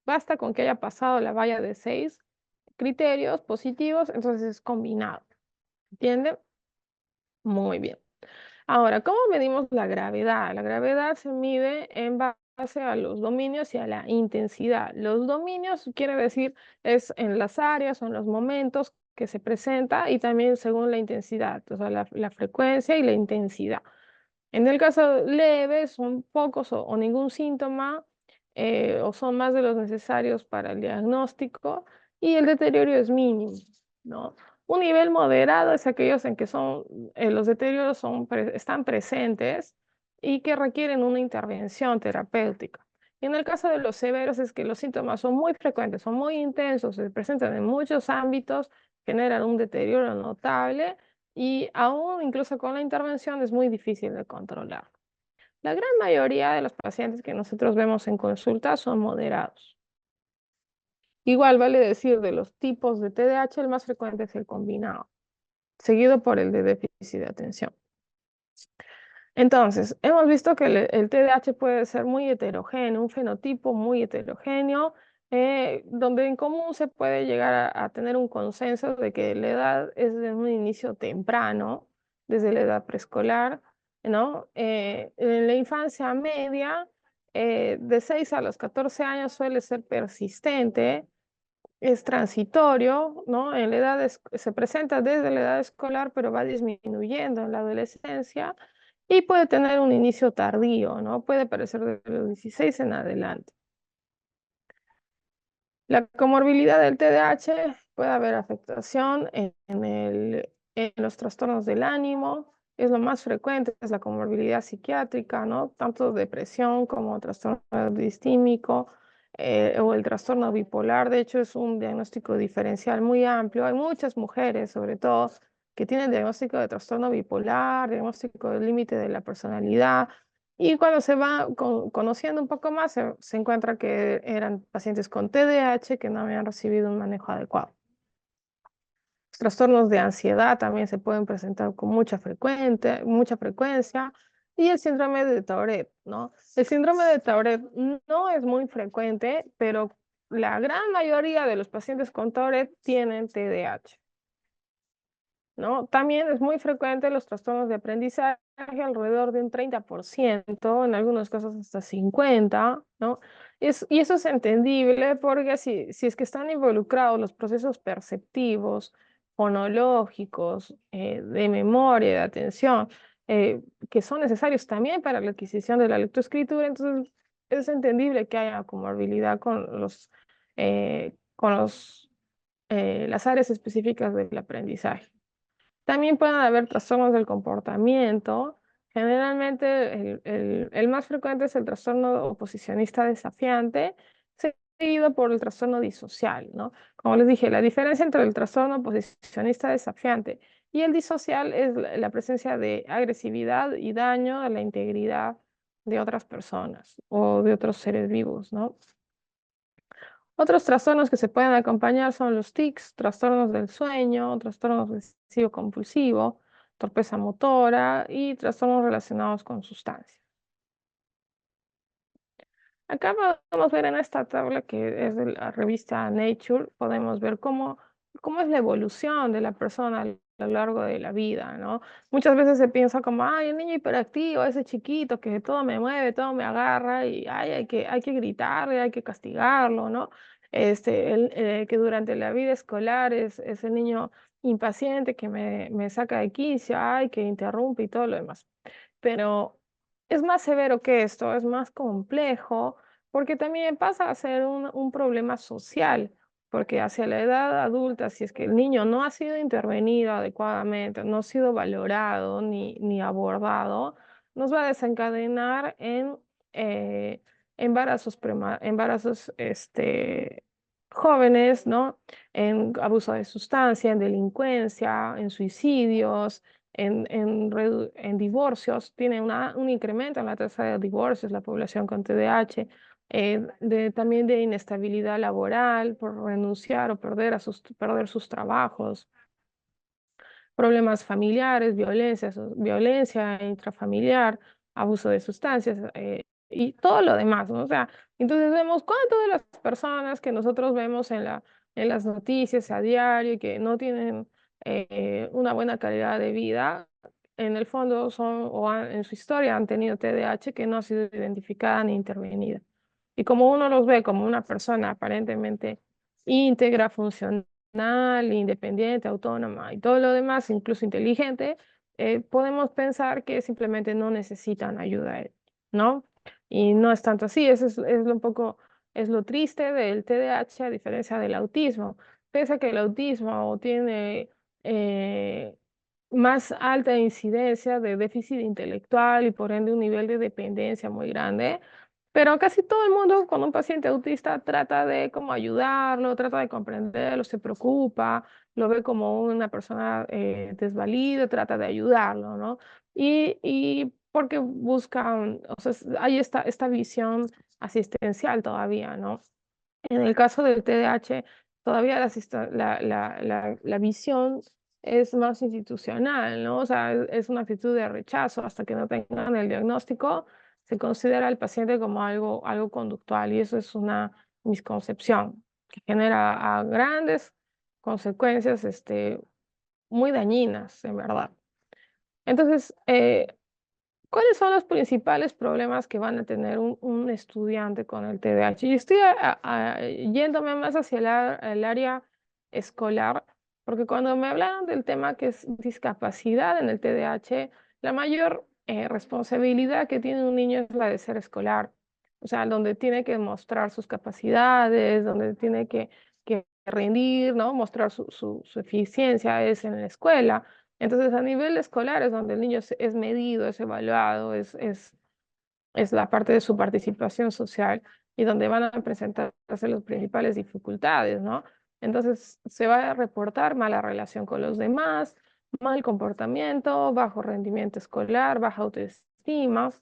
basta con que haya pasado la valla de 6 criterios positivos, entonces es combinado. ¿Entienden? Muy bien. Ahora, ¿cómo medimos la gravedad? La gravedad se mide en base a los dominios y a la intensidad. Los dominios quiere decir es en las áreas o en los momentos que se presenta y también según la intensidad, o sea, la frecuencia y la intensidad. En el caso leve, son pocos o ningún síntoma o son más de los necesarios para el diagnóstico. y el deterioro es mínimo, ¿no? Un nivel moderado es aquellos en que los deterioros están presentes y que requieren una intervención terapéutica. Y en el caso de los severos es que los síntomas son muy frecuentes, son muy intensos, se presentan en muchos ámbitos, generan un deterioro notable y aún incluso con la intervención es muy difícil de controlar. La gran mayoría de los pacientes que nosotros vemos en consulta son moderados. Igual vale decir, de los tipos de TDAH, el más frecuente es el combinado, seguido por el de déficit de atención. Entonces, hemos visto que el TDAH puede ser muy heterogéneo, un fenotipo muy heterogéneo, donde en común se puede llegar a tener un consenso de que la edad es de un inicio temprano, desde la edad preescolar, ¿no? En la infancia media, de 6 a los 14 años suele ser persistente, es transitorio, ¿no? Se presenta desde la edad escolar, pero va disminuyendo en la adolescencia y puede tener un inicio tardío, ¿no? Puede aparecer de los 16 en adelante. La comorbilidad del TDAH puede haber afectación en los trastornos del ánimo, es lo más frecuente, es la comorbilidad psiquiátrica, ¿no? Tanto depresión como trastorno distímico o el trastorno bipolar. De hecho, es un diagnóstico diferencial muy amplio. Hay muchas mujeres, sobre todo, que tienen diagnóstico de trastorno bipolar, diagnóstico del límite de la personalidad, y cuando se va conociendo un poco más, se encuentra que eran pacientes con TDAH que no habían recibido un manejo adecuado. Los trastornos de ansiedad también se pueden presentar con mucha frecuencia. Y el síndrome de Tourette, ¿no? El síndrome de Tourette no es muy frecuente, pero la gran mayoría de los pacientes con Tourette tienen TDAH. ¿No? También es muy frecuente los trastornos de aprendizaje, alrededor de un 30%, en algunos casos hasta 50%, ¿no? Y eso es entendible porque si es que están involucrados los procesos perceptivos, fonológicos, de memoria, de atención, que son necesarios también para la adquisición de la lectoescritura, entonces es entendible que haya comorbilidad las áreas específicas del aprendizaje. También pueden haber trastornos del comportamiento. Generalmente el más frecuente es el trastorno oposicionista desafiante, seguido por el trastorno disocial, ¿no? Como les dije, la diferencia entre el trastorno oposicionista desafiante y el disocial es la presencia de agresividad y daño a la integridad de otras personas o de otros seres vivos, ¿no? Otros trastornos que se pueden acompañar son los tics, trastornos del sueño, trastornos obsesivo-compulsivo, torpeza motora y trastornos relacionados con sustancias. Acá podemos ver en esta tabla que es de la revista Nature, podemos ver cómo es la evolución de la persona a lo largo de la vida, ¿no? Muchas veces se piensa como, ay, el niño hiperactivo, ese chiquito que todo me mueve, todo me agarra y ay, hay que gritarle, hay que castigarlo, ¿no? Que durante la vida escolar es ese niño impaciente que me saca de quicio, ay, que interrumpe y todo lo demás. Pero es más severo que esto, es más complejo, porque también pasa a ser un problema social, porque hacia la edad adulta, si es que el niño no ha sido intervenido adecuadamente, no ha sido valorado ni abordado, nos va a desencadenar en embarazos jóvenes, ¿no? En abuso de sustancia, en delincuencia, en suicidios, en divorcios, tiene un incremento en la tasa de divorcios, la población con TDAH, también de inestabilidad laboral por renunciar o perder sus trabajos, problemas familiares, violencia intrafamiliar, abuso de sustancias y todo lo demás, ¿no? O sea, entonces vemos cuántas de las personas que nosotros vemos en las noticias a diario y que no tienen una buena calidad de vida, en el fondo en su historia han tenido TDAH que no ha sido identificada ni intervenida. Y como uno los ve como una persona aparentemente íntegra, funcional, independiente, autónoma y todo lo demás, incluso inteligente, podemos pensar que simplemente no necesitan ayuda, ¿no? Y no es tanto así, eso es lo triste del TDAH a diferencia del autismo. pese a que el autismo tiene eh, más alta incidencia de déficit intelectual y por ende un nivel de dependencia muy grande, pero casi todo el mundo con un paciente autista trata de como ayudarlo, trata de comprenderlo, se preocupa, lo ve como una persona desvalida, trata de ayudarlo, ¿no? Y porque buscan, o sea, hay esta visión asistencial todavía, ¿no? En el caso del TDAH, todavía la visión es más institucional, ¿no? O sea, es una actitud de rechazo hasta que no tengan el diagnóstico, se considera al paciente como algo conductual y eso es una misconcepción que genera grandes consecuencias muy dañinas, en verdad. Entonces, ¿cuáles son los principales problemas que van a tener un estudiante con el TDAH? Y estoy yéndome más hacia el área escolar, porque cuando me hablaron del tema que es discapacidad en el TDAH, la mayor responsabilidad que tiene un niño es la de ser escolar, o sea, donde tiene que mostrar sus capacidades, donde tiene que rendir, ¿no? Mostrar su eficiencia es en la escuela. Entonces, a nivel escolar es donde el niño es medido, es evaluado, es la parte de su participación social y donde van a presentarse las principales dificultades, ¿no? Entonces, se va a reportar mala relación con los demás, mal comportamiento, bajo rendimiento escolar, baja autoestima.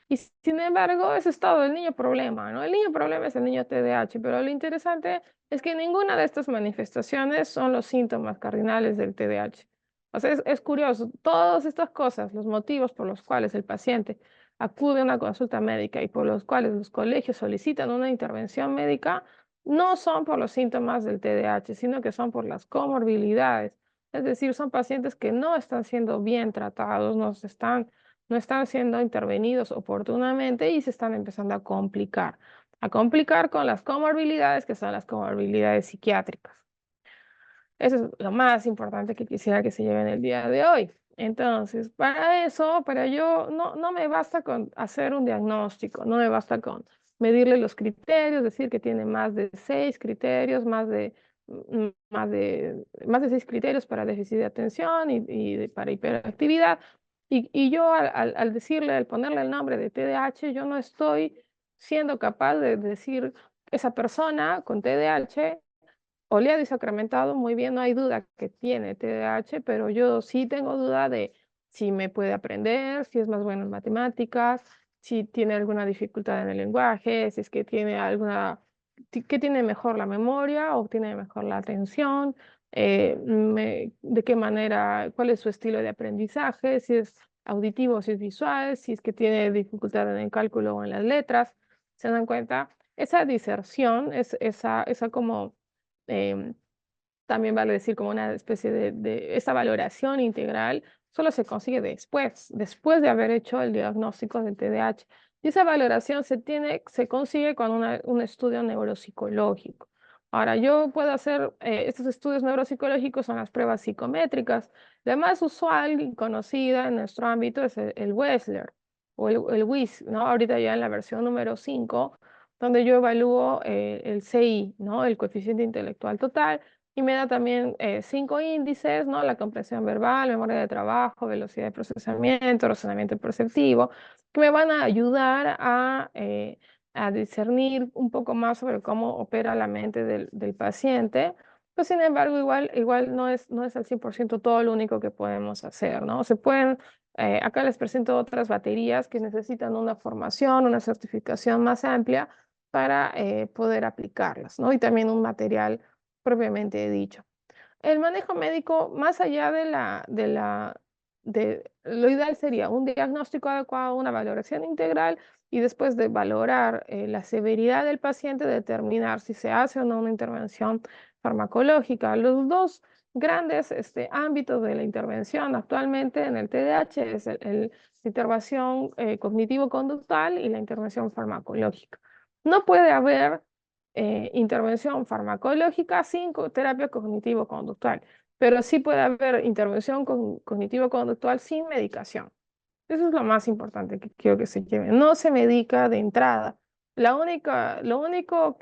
Y sin embargo, ese es todo el niño problema, ¿no? El niño problema es el niño TDAH, pero lo interesante es que ninguna de estas manifestaciones son los síntomas cardinales del TDAH. O sea, es curioso, todas estas cosas, los motivos por los cuales el paciente acude a una consulta médica y por los cuales los colegios solicitan una intervención médica, no son por los síntomas del TDAH, sino que son por las comorbilidades. Es decir, son pacientes que no están siendo bien tratados, no están siendo intervenidos oportunamente y se están empezando a complicar con las comorbilidades que son las comorbilidades psiquiátricas. Eso es lo más importante que quisiera que se lleven el día de hoy. Entonces, para eso, para yo, no me basta con hacer un diagnóstico, no me basta con medirle los criterios, decir que tiene más de 6 criterios, más de 6 criterios para déficit de atención y para hiperactividad. Y yo al decirle, al ponerle el nombre de TDAH, yo no estoy siendo capaz de decir esa persona con TDAH Olea desacramentado, muy bien, no hay duda que tiene TDAH, pero yo sí tengo duda de si me puede aprender, si es más bueno en matemáticas, si tiene alguna dificultad en el lenguaje, si es que tiene que tiene mejor la memoria o tiene mejor la atención, de qué manera, cuál es su estilo de aprendizaje, si es auditivo, si es visual, si es que tiene dificultad en el cálculo o en las letras. ¿Se dan cuenta? Esa diserción, esa como em, también vale decir como una especie de esa valoración integral, solo se consigue después de haber hecho el diagnóstico del TDAH. Y esa valoración se consigue con un estudio neuropsicológico. Ahora, yo puedo hacer estos estudios neuropsicológicos, son las pruebas psicométricas. La más usual y conocida en nuestro ámbito es el Wechsler o el WIS, ¿no? Ahorita ya en la versión número 5 donde yo evalúo el CI, ¿no? El coeficiente intelectual total, y me da también 5 índices, ¿no? La comprensión verbal, memoria de trabajo, velocidad de procesamiento, razonamiento perceptivo, que me van a ayudar a discernir un poco más sobre cómo opera la mente del paciente. Pues, sin embargo, igual no es al 100% todo lo único que podemos hacer, ¿no? Acá les presento otras baterías que necesitan una formación, una certificación más amplia para poder aplicarlas, ¿no? Y también un material propiamente dicho. El manejo médico, más allá de lo ideal sería un diagnóstico adecuado, una valoración integral y después de valorar la severidad del paciente, determinar si se hace o no una intervención farmacológica. Los dos grandes ámbitos de la intervención actualmente en el TDAH es la intervención cognitivo-conductual y la intervención farmacológica. No puede haber intervención farmacológica sin terapia cognitivo-conductual, pero sí puede haber intervención cognitivo-conductual sin medicación. Eso es lo más importante que quiero que se lleven. No se medica de entrada. Lo único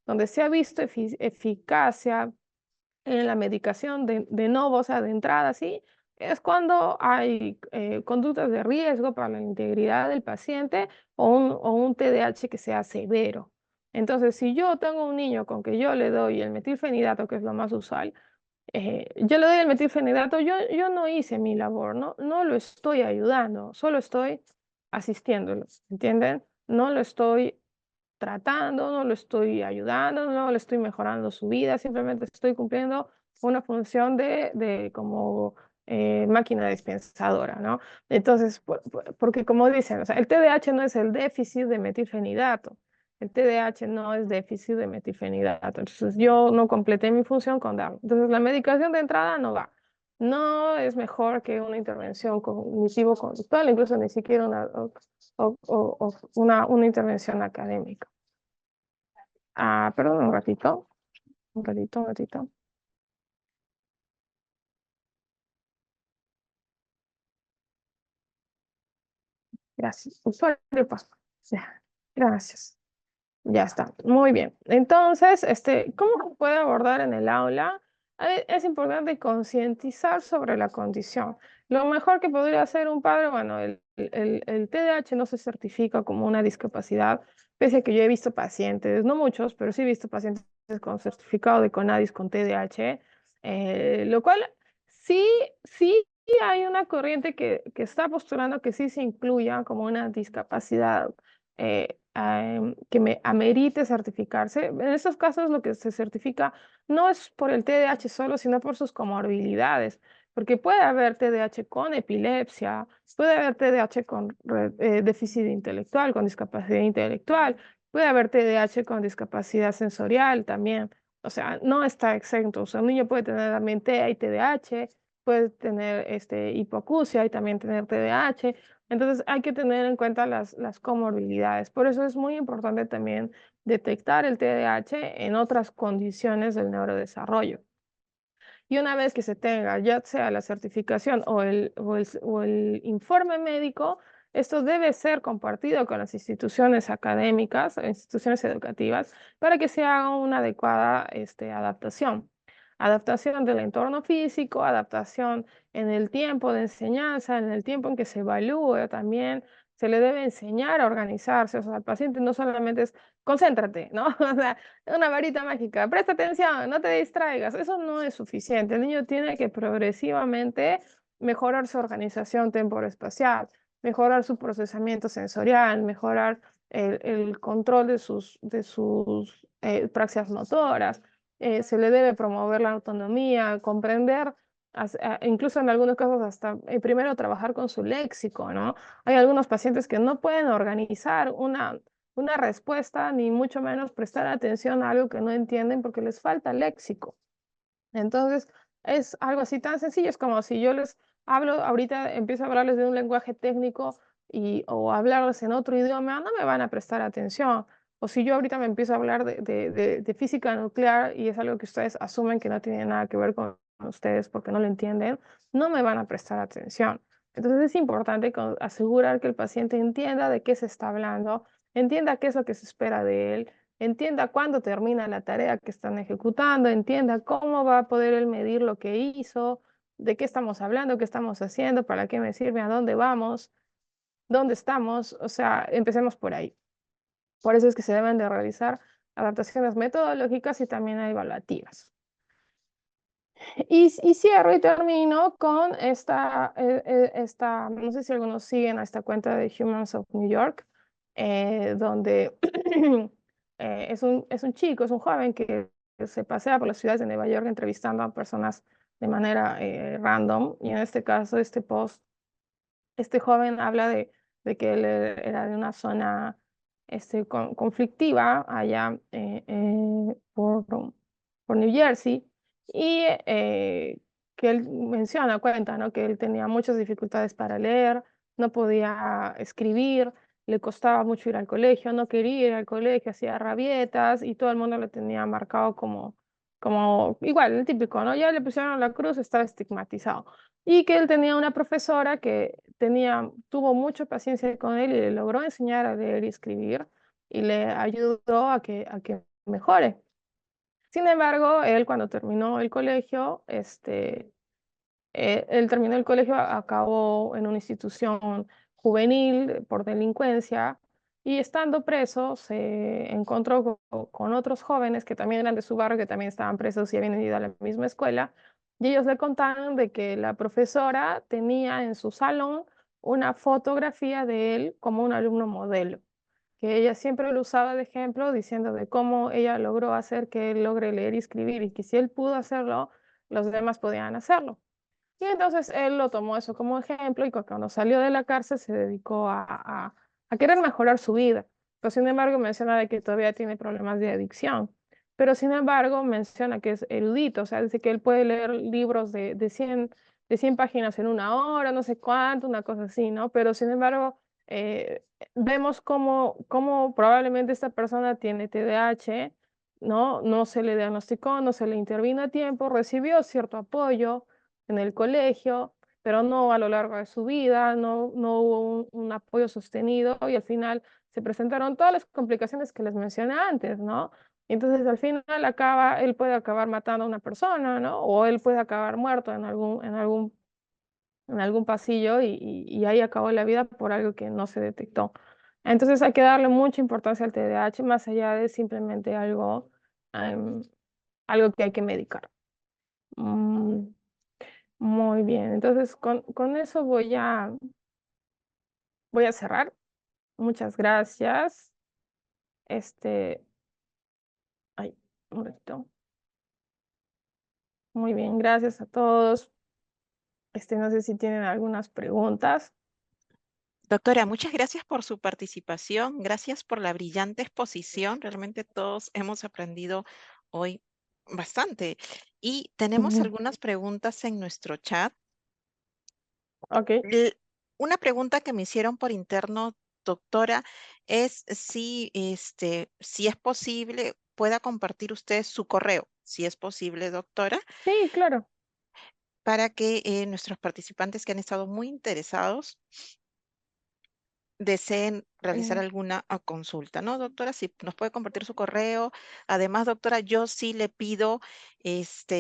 donde se ha visto eficacia en la medicación de novo, o sea, de entrada, ¿sí? Es cuando hay conductas de riesgo para la integridad del paciente o un TDAH que sea severo. Entonces, si yo tengo un niño con que yo le doy el metilfenidato, que es lo más usual, yo le doy el metilfenidato, yo no hice mi labor, no lo estoy ayudando, solo estoy asistiéndolo, ¿entienden? No lo estoy tratando, no lo estoy ayudando, no le estoy mejorando su vida, simplemente estoy cumpliendo una función de como máquina dispensadora, ¿no? Entonces, porque como dicen, o sea, el TDAH no es el déficit de metilfenidato, el TDAH no es déficit de metilfenidato, entonces yo no completé mi función con darlo. Entonces, la medicación de entrada no va. No es mejor que una intervención cognitivo-conductual, incluso ni siquiera una intervención académica. Ah, perdón, un ratito, un ratito, un ratito. Gracias. Usuario paso. Ya, gracias. Ya está. Muy bien. Entonces, ¿cómo se puede abordar en el aula? Es importante concientizar sobre la condición. Lo mejor que podría hacer un padre, bueno, el TDAH no se certifica como una discapacidad, pese a que yo he visto pacientes, no muchos, pero sí he visto pacientes con certificado de CONADIS con TDAH, lo cual sí, sí hay una corriente que está postulando que sí se incluya como una discapacidad que me amerite certificarse. En estos casos lo que se certifica no es por el TDAH solo, sino por sus comorbilidades, porque puede haber TDAH con epilepsia, puede haber TDAH con déficit intelectual, con discapacidad intelectual, puede haber TDAH con discapacidad sensorial también. O sea, no está exento. O sea, un niño puede tener también TEA y TDAH, puede tener hipoacusia y también tener TDAH. Entonces hay que tener en cuenta las comorbilidades. Por eso es muy importante también detectar el TDAH en otras condiciones del neurodesarrollo. Y una vez que se tenga ya sea la certificación o el informe médico, esto debe ser compartido con las instituciones académicas, instituciones educativas, para que se haga una adecuada adaptación. Adaptación del entorno físico, adaptación en el tiempo de enseñanza, en el tiempo en que se evalúe también. Se le debe enseñar a organizarse, o sea, al paciente no solamente es concéntrate, ¿no? O sea, una varita mágica, presta atención, no te distraigas, eso no es suficiente. El niño tiene que progresivamente mejorar su organización temporoespacial, mejorar su procesamiento sensorial, mejorar el control de sus praxias motoras. Se le debe promover la autonomía, comprender, incluso en algunos casos hasta primero trabajar con su léxico, ¿no? Hay algunos pacientes que no pueden organizar una respuesta, ni mucho menos prestar atención a algo que no entienden porque les falta léxico. Entonces, es algo así tan sencillo, es como si yo les hablo, ahorita empiezo a hablarles de un lenguaje técnico o hablarles en otro idioma, no me van a prestar atención. O si yo ahorita me empiezo a hablar de física nuclear y es algo que ustedes asumen que no tiene nada que ver con ustedes porque no lo entienden, no me van a prestar atención. Entonces es importante asegurar que el paciente entienda de qué se está hablando, entienda qué es lo que se espera de él, entienda cuándo termina la tarea que están ejecutando, entienda cómo va a poder él medir lo que hizo, de qué estamos hablando, qué estamos haciendo, para qué me sirve, a dónde vamos, dónde estamos. O sea, empecemos por ahí. Por eso es que se deben de realizar adaptaciones metodológicas y también evaluativas. Y cierro y termino con no sé si algunos siguen a esta cuenta de Humans of New York, donde es un chico, es un joven que se pasea por las ciudades de Nueva York entrevistando a personas de manera random. Y en este caso, este post, este joven habla de que él era de una zona conflictiva allá por New Jersey y que él menciona, cuenta, ¿no? Que él tenía muchas dificultades para leer, no podía escribir, le costaba mucho ir al colegio, no quería ir al colegio, hacía rabietas y todo el mundo lo tenía marcado como igual, el típico, ¿no? Ya le pusieron la cruz, estaba estigmatizado. Y que él tenía una profesora que tuvo mucha paciencia con él y le logró enseñar a leer y escribir y le ayudó a que mejore. Sin embargo, él cuando terminó el colegio, él terminó el colegio, acabó en una institución juvenil por delincuencia y estando preso se encontró con otros jóvenes que también eran de su barrio, que también estaban presos y habían ido a la misma escuela. Y ellos le contaron de que la profesora tenía en su salón una fotografía de él como un alumno modelo, que ella siempre lo usaba de ejemplo, diciendo de cómo ella logró hacer que él logre leer y escribir y que si él pudo hacerlo, los demás podían hacerlo. Y entonces él lo tomó eso como ejemplo y cuando salió de la cárcel se dedicó a querer mejorar su vida. Pero sin embargo menciona de que todavía tiene problemas de adicción. Pero sin embargo menciona que es erudito, o sea, dice que él puede leer libros de 100 páginas en una hora, no sé cuánto, una cosa así, ¿no? Pero sin embargo, vemos cómo probablemente esta persona tiene TDAH, ¿no? No se le diagnosticó, no se le intervino a tiempo, recibió cierto apoyo en el colegio, pero no a lo largo de su vida, no hubo un apoyo sostenido y al final se presentaron todas las complicaciones que les mencioné antes, ¿no? Entonces al final él puede acabar matando a una persona, ¿no? O él puede acabar muerto en algún pasillo y ahí acabó la vida por algo que no se detectó. Entonces hay que darle mucha importancia al TDAH más allá de simplemente em, algo que hay que medicar. Mm, Muy bien, entonces con eso voy a cerrar. Muchas gracias. Este, ay, un ratito. Muy bien, gracias a todos. No sé si tienen algunas preguntas. Doctora, muchas gracias por su participación, gracias por la brillante exposición. Realmente todos hemos aprendido hoy bastante. Y tenemos Ujú. algunas preguntas en nuestro chat. Ok, Una pregunta que me hicieron por interno, doctora, es si es posible, pueda compartir usted su correo, si es posible, doctora, sí, claro. para que nuestros participantes que han estado muy interesados deseen realizar Mm, alguna consulta, ¿no, doctora? Si nos puede compartir su correo. Además, doctora, yo sí le pido,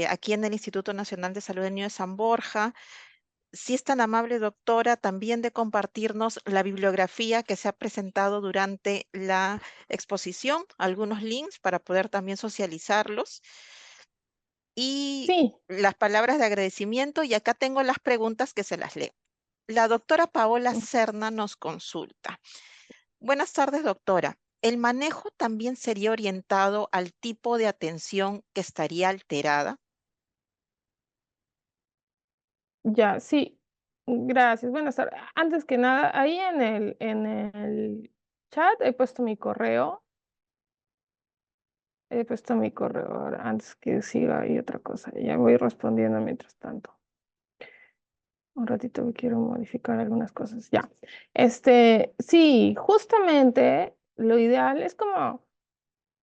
aquí en el Instituto Nacional de Salud del Niño de San Borja, si es tan amable, doctora, también de compartirnos la bibliografía que se ha presentado durante la exposición, algunos links para poder también socializarlos y Sí, las palabras de agradecimiento. Y acá tengo las preguntas que se las leo. La doctora Paola mm, Serna nos consulta. Buenas tardes, doctora. ¿El manejo también sería orientado al tipo de atención que estaría alterada? ya, sí. Gracias. Buenas tardes. Antes que nada, ahí en el chat he puesto mi correo. He puesto mi correo ahora, antes que siga ahí otra cosa. Ya voy respondiendo mientras tanto. Un ratito que quiero modificar algunas cosas. Ya. Sí, justamente lo ideal es como,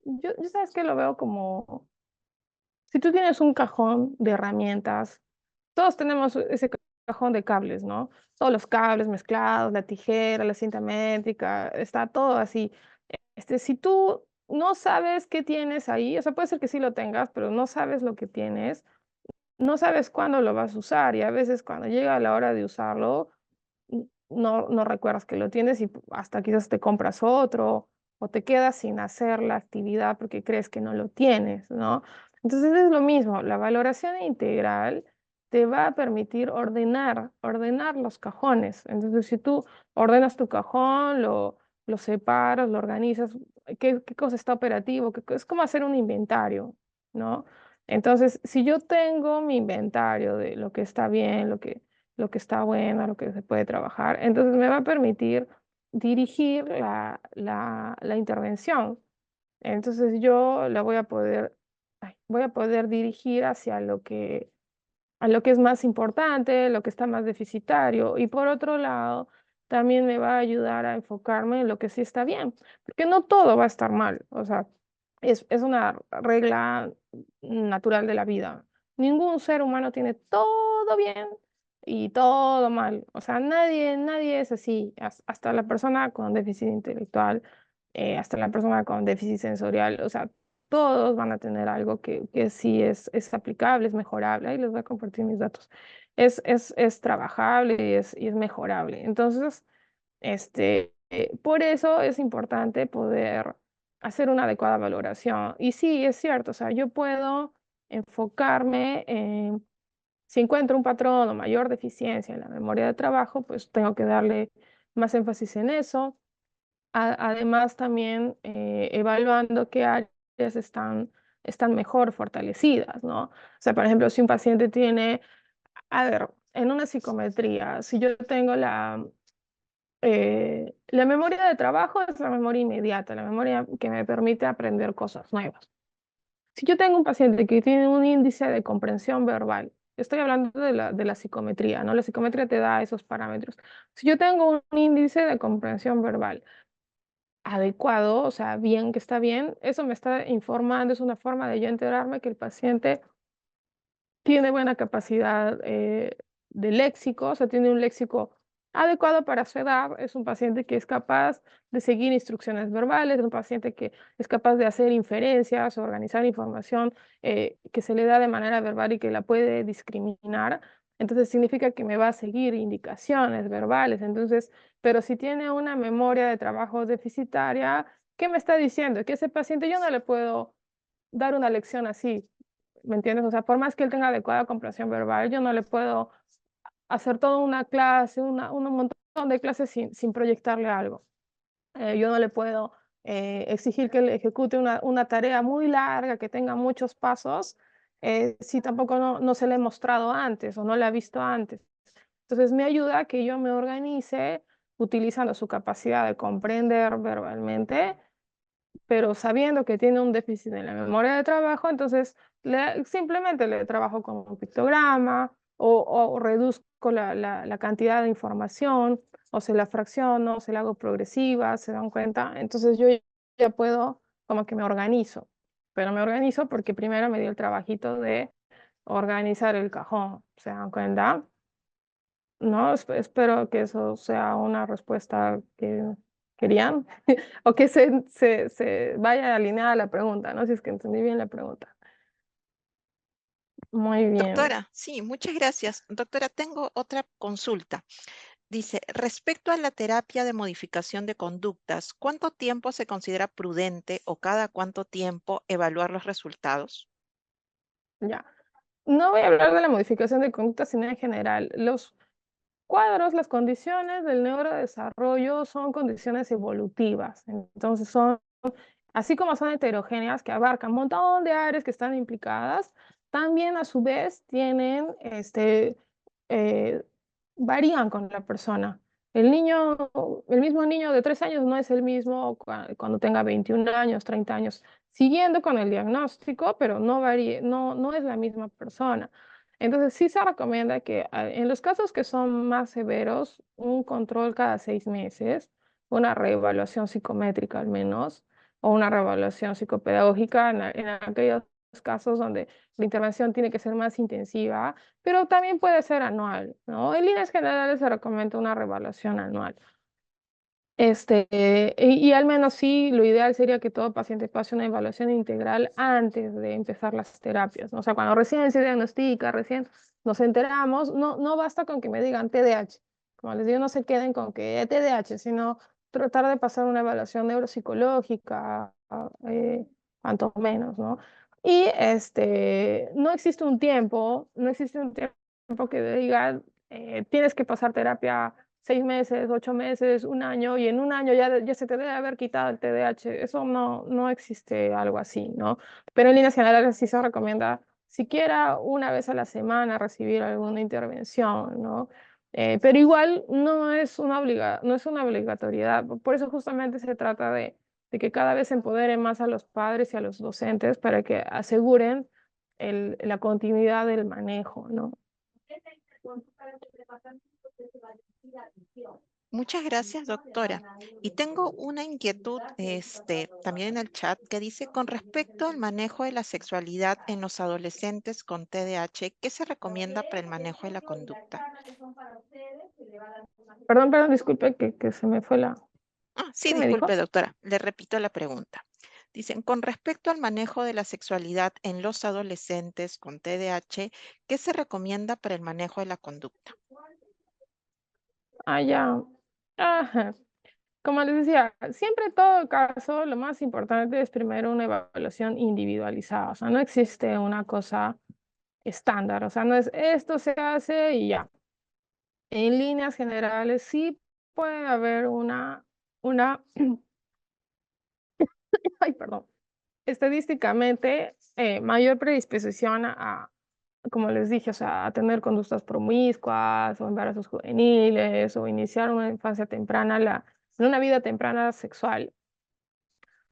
yo sabes que lo veo como, si tú tienes un cajón de herramientas, todos tenemos ese cajón de cables, ¿no? Todos los cables mezclados, la tijera, la cinta métrica, está todo así. Si tú no sabes qué tienes ahí, o sea, puede ser que sí lo tengas, pero no sabes lo que tienes, no sabes cuándo lo vas a usar y a veces cuando llega la hora de usarlo, no recuerdas que lo tienes y hasta quizás te compras otro o te quedas sin hacer la actividad porque crees que no lo tienes, ¿no? Entonces es lo mismo, la valoración integral te va a permitir ordenar los cajones. Entonces, si tú ordenas tu cajón, lo separas, lo organizas, qué cosa está operativo, es como hacer un inventario, ¿no? Entonces, si yo tengo mi inventario de lo que está bien, lo que está bueno, lo que se puede trabajar. Entonces me va a permitir dirigir la intervención. Entonces yo la voy a poder dirigir hacia a lo que es más importante, lo que está más deficitario. Y por otro lado, también me va a ayudar a enfocarme en lo que sí está bien, porque no todo va a estar mal. O sea, es una regla natural de la vida. Ningún ser humano tiene todo bien y todo mal. O sea, nadie es así. Hasta la persona con déficit intelectual, hasta la persona con déficit sensorial. O sea, todos van a tener algo que sí es aplicable, es mejorable. Ahí les voy a compartir mis datos. Es trabajable y es mejorable. Entonces, por eso es importante poder hacer una adecuada valoración. Y sí, es cierto, o sea, yo puedo enfocarme en, si encuentro un patrón o mayor deficiencia en la memoria de trabajo, pues tengo que darle más énfasis en eso. Además, también evaluando qué áreas están mejor fortalecidas, ¿no? O sea, por ejemplo, si un paciente tiene, a ver, en una psicometría, si yo tengo la memoria de trabajo es la memoria inmediata, la memoria que me permite aprender cosas nuevas. Si yo tengo un paciente que tiene un índice de comprensión verbal, estoy hablando de la psicometría, ¿no? La psicometría te da esos parámetros. Si yo tengo un índice de comprensión verbal adecuado, o sea, bien, que está bien, eso me está informando, es una forma de yo enterarme que el paciente tiene buena capacidad de léxico, o sea, tiene un léxico adecuado para su edad, es un paciente que es capaz de seguir instrucciones verbales, es un paciente que es capaz de hacer inferencias, organizar información que se le da de manera verbal y que la puede discriminar. Entonces significa que me va a seguir indicaciones verbales. Entonces, pero si tiene una memoria de trabajo deficitaria, ¿qué me está diciendo? Que ese paciente yo no le puedo dar una lección así. ¿Me entiendes? O sea, por más que él tenga adecuada comprensión verbal, yo no le puedo hacer toda una clase, un montón de clases sin proyectarle algo. Yo no le puedo exigir que él ejecute una tarea muy larga, que tenga muchos pasos, si tampoco no se le he mostrado antes o no le ha visto antes. Entonces me ayuda a que yo me organice utilizando su capacidad de comprender verbalmente, pero sabiendo que tiene un déficit en la memoria de trabajo, entonces simplemente le trabajo con un pictograma o reduzco la cantidad de información o se la fracciono, se la hago progresiva, ¿se dan cuenta? Entonces yo ya puedo, como que me organizo, pero me organizo porque primero me dio el trabajito de organizar el cajón, ¿se dan cuenta? No, espero que eso sea una respuesta que querían o que se vaya alineada a la pregunta, ¿no? Si es que entendí bien la pregunta. Muy bien, Doctora, sí, muchas gracias. Doctora, tengo otra consulta. Dice, respecto a la terapia de modificación de conductas, ¿cuánto tiempo se considera prudente o cada cuánto tiempo evaluar los resultados? ya. No voy a hablar de la modificación de conducta, sino en general. Los cuadros, las condiciones del neurodesarrollo son condiciones evolutivas. Entonces son, así como son heterogéneas, que abarcan un montón de áreas que están implicadas, también a su vez tienen, eh, varían con la persona. El niño, el mismo niño de 3 años no es el mismo cuando tenga 21 años, 30 años, siguiendo con el diagnóstico, pero no es la misma persona. Entonces sí se recomienda que en los casos que son más severos, un control cada 6 meses, una reevaluación psicométrica al menos, o una reevaluación psicopedagógica en aquellos casos donde la intervención tiene que ser más intensiva, pero también puede ser anual, ¿no? En líneas generales se recomienda una reevaluación anual. Y al menos sí, lo ideal sería que todo paciente pase una evaluación integral antes de empezar las terapias, ¿no? O sea, cuando recién se diagnostica, recién nos enteramos, no basta con que me digan TDAH. Como les digo, no se queden con que TDAH, sino tratar de pasar una evaluación neuropsicológica, cuanto menos, ¿no? Y no existe un tiempo que diga, tienes que pasar terapia 6 meses, 8 meses, un año, y en un año ya se te debe haber quitado el TDAH. Eso no existe algo así, ¿no? Pero en líneas generales sí se recomienda siquiera una vez a la semana recibir alguna intervención, ¿no? Pero igual no es una obligatoriedad. Por eso justamente se trata de que cada vez se empodere más a los padres y a los docentes para que aseguren la continuidad del manejo, ¿no? Muchas gracias, doctora. Y tengo una inquietud, también en el chat que dice, con respecto al manejo de la sexualidad en los adolescentes con TDAH, ¿qué se recomienda para el manejo de la conducta? Perdón, disculpe que se me fue la... Ah, sí, ¿Qué me dijo? disculpe, doctora. Le repito la pregunta. Dicen, con respecto al manejo de la sexualidad en los adolescentes con TDAH, ¿qué se recomienda para el manejo de la conducta? Ah, ya. Ajá. Como les decía, siempre en todo caso, lo más importante es primero una evaluación individualizada. O sea, no existe una cosa estándar. O sea, no es esto se hace y ya. En líneas generales sí puede haber una, ay, perdón, estadísticamente mayor predisposición como les dije, o sea, a tener conductas promiscuas o embarazos juveniles o iniciar una infancia temprana, en una vida temprana sexual.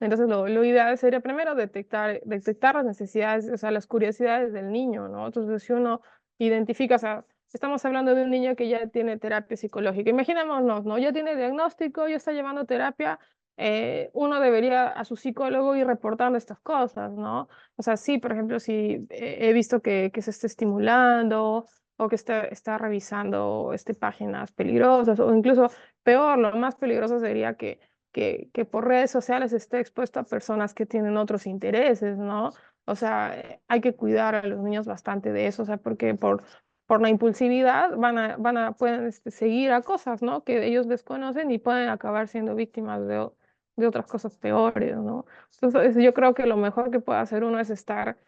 Entonces, lo ideal sería primero detectar las necesidades, o sea, las curiosidades del niño, ¿no? Entonces, si uno identifica, o sea, estamos hablando de un niño que ya tiene terapia psicológica. Imaginémonos, ¿no? Ya tiene diagnóstico, ya está llevando terapia, uno debería a su psicólogo ir reportando estas cosas, ¿no? O sea, sí, por ejemplo, si he visto que se está estimulando o que está revisando páginas peligrosas o incluso peor, lo más peligroso sería que por redes sociales esté expuesto a personas que tienen otros intereses, ¿no? O sea, hay que cuidar a los niños bastante de eso, o sea, porque por la impulsividad pueden seguir a cosas, ¿no? Que ellos desconocen y pueden acabar siendo víctimas de otras cosas peores, ¿no? Entonces, yo creo que lo mejor que puede hacer uno es estar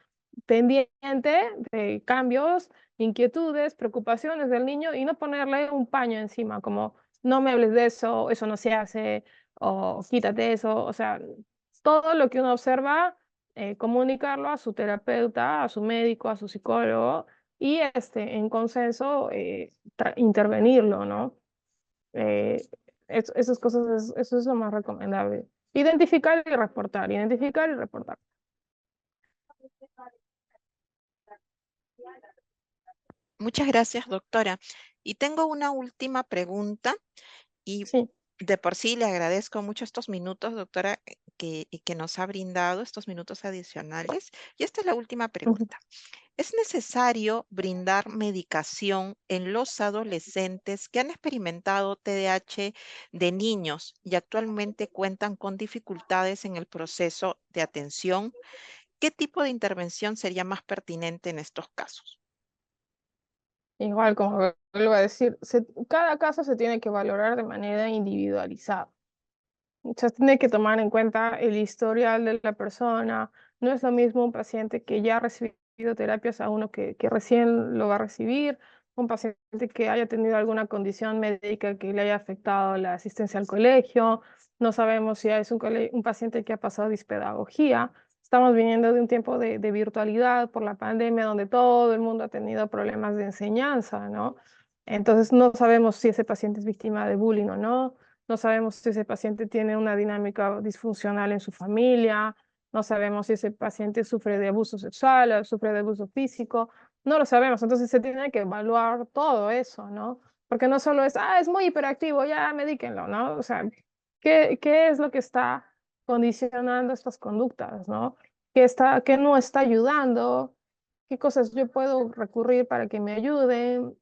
pendiente de cambios, inquietudes, preocupaciones del niño y no ponerle un paño encima, como no me hables de eso, eso no se hace, o quítate eso, o sea, todo lo que uno observa, comunicarlo a su terapeuta, a su médico, a su psicólogo y en consenso intervenirlo, ¿no? Eh, esas cosas, eso es lo más recomendable. Identificar y reportar, identificar y reportar. Muchas gracias, doctora. Y tengo una última pregunta y Sí. de por sí le agradezco mucho estos minutos, doctora, que nos ha brindado, estos minutos adicionales. Y esta es la última Ujú. pregunta. ¿Es necesario brindar medicación en los adolescentes que han experimentado TDAH de niños y actualmente cuentan con dificultades en el proceso de atención? ¿Qué tipo de intervención sería más pertinente en estos casos? Igual, como vuelvo a decir, cada caso se tiene que valorar de manera individualizada. Se tiene que tomar en cuenta el historial de la persona. No es lo mismo un paciente que ya ha recibido terapias a uno que recién lo va a recibir, un paciente que haya tenido alguna condición médica que le haya afectado la asistencia al colegio. No sabemos si es un paciente que ha pasado dispedagogía. Estamos viniendo de un tiempo de virtualidad por la pandemia, donde todo el mundo ha tenido problemas de enseñanza, ¿no? Entonces no sabemos si ese paciente es víctima de bullying o no. No sabemos si ese paciente tiene una dinámica disfuncional en su familia, no sabemos si ese paciente sufre de abuso sexual o sufre de abuso físico, no lo sabemos, entonces se tiene que evaluar todo eso, ¿no? Porque no solo es, es muy hiperactivo, ya medíquenlo, ¿no? O sea, ¿qué es lo que está condicionando estas conductas, ¿no? ¿Qué no está ayudando? ¿Qué cosas yo puedo recurrir para que me ayuden?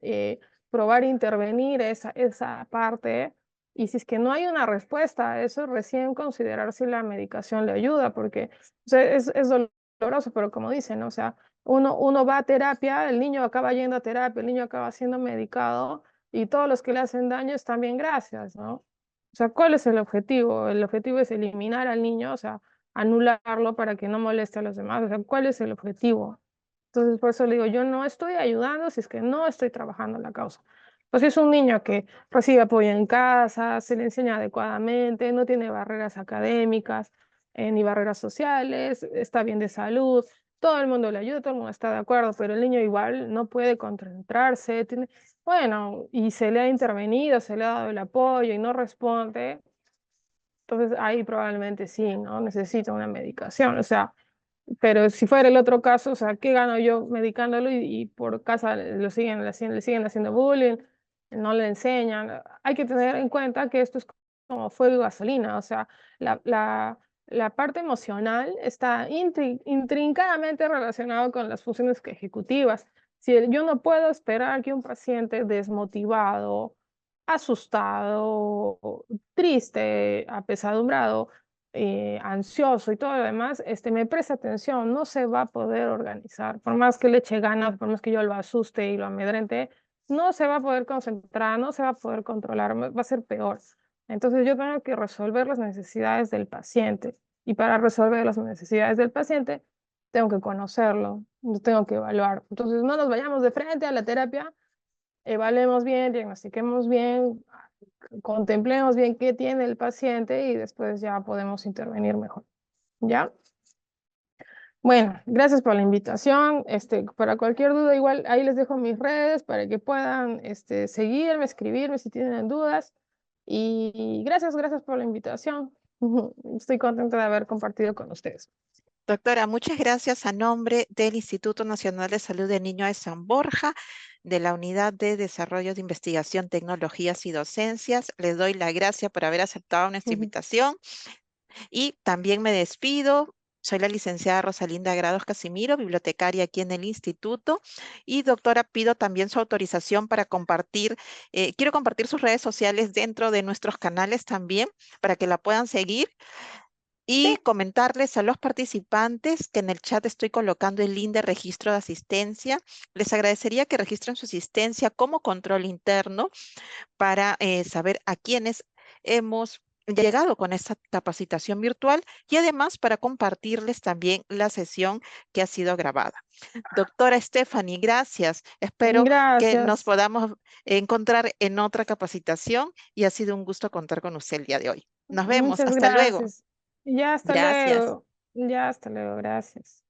Probar intervenir esa parte y si es que no hay una respuesta a eso, recién considerar si la medicación le ayuda, porque o sea, es doloroso, pero como dicen, ¿no? O sea, uno va a terapia, el niño acaba yendo a terapia, el niño acaba siendo medicado y todos los que le hacen daño están bien, gracias, ¿no? O sea, ¿cuál es el objetivo? El objetivo es eliminar al niño, o sea, anularlo para que no moleste a los demás. O sea, ¿cuál es el objetivo? Entonces, por eso le digo, yo no estoy ayudando si es que no estoy trabajando en la causa. Pues si es un niño que recibe apoyo en casa, se le enseña adecuadamente, no tiene barreras académicas, ni barreras sociales, está bien de salud, todo el mundo le ayuda, todo el mundo está de acuerdo, pero el niño igual no puede concentrarse, bueno, y se le ha intervenido, se le ha dado el apoyo y no responde, entonces ahí probablemente sí, ¿no? Necesita una medicación, o sea, pero si fuera el otro caso, o sea, ¿qué gano yo medicándolo y por casa le siguen haciendo bullying, no le enseñan? Hay que tener en cuenta que esto es como fuego y gasolina, o sea, la parte emocional está intrincadamente relacionado con las funciones ejecutivas. Si yo no puedo esperar que un paciente desmotivado, asustado, triste, apesadumbrado, ansioso y todo lo demás, me presta atención, no se va a poder organizar. Por más que le eche ganas, por más que yo lo asuste y lo amedrente, no se va a poder concentrar, no se va a poder controlar, va a ser peor. Entonces yo tengo que resolver las necesidades del paciente. Y para resolver las necesidades del paciente, tengo que conocerlo, lo tengo que evaluar. Entonces no nos vayamos de frente a la terapia, evaluemos bien, diagnostiquemos bien, contemplemos bien qué tiene el paciente y después ya podemos intervenir mejor. ¿Ya? Bueno, gracias por la invitación. Para cualquier duda, igual ahí les dejo mis redes para que puedan seguirme, escribirme si tienen dudas. Y gracias por la invitación. Estoy contenta de haber compartido con ustedes. Doctora, muchas gracias a nombre del Instituto Nacional de Salud del Niño de San Borja, de la Unidad de Desarrollo de Investigación, Tecnologías y Docencias. Les doy la gracia por haber aceptado nuestra invitación y también me despido. Soy la licenciada Rosalinda Grados Casimiro, bibliotecaria aquí en el instituto. Y doctora, pido también su autorización para compartir, quiero compartir sus redes sociales dentro de nuestros canales también, para que la puedan seguir Sí, y comentarles a los participantes que en el chat estoy colocando el link de registro de asistencia. Les agradecería que registren su asistencia como control interno para saber a quiénes hemos llegado con esta capacitación virtual y además para compartirles también la sesión que ha sido grabada. Doctora Stephanie, gracias. Espero que nos gracias. podamos encontrar en otra capacitación y ha sido un gusto contar con usted el día de hoy. Nos vemos. Muchas Hasta luego. gracias. Ya hasta Gracias. luego. Ya hasta luego. Gracias.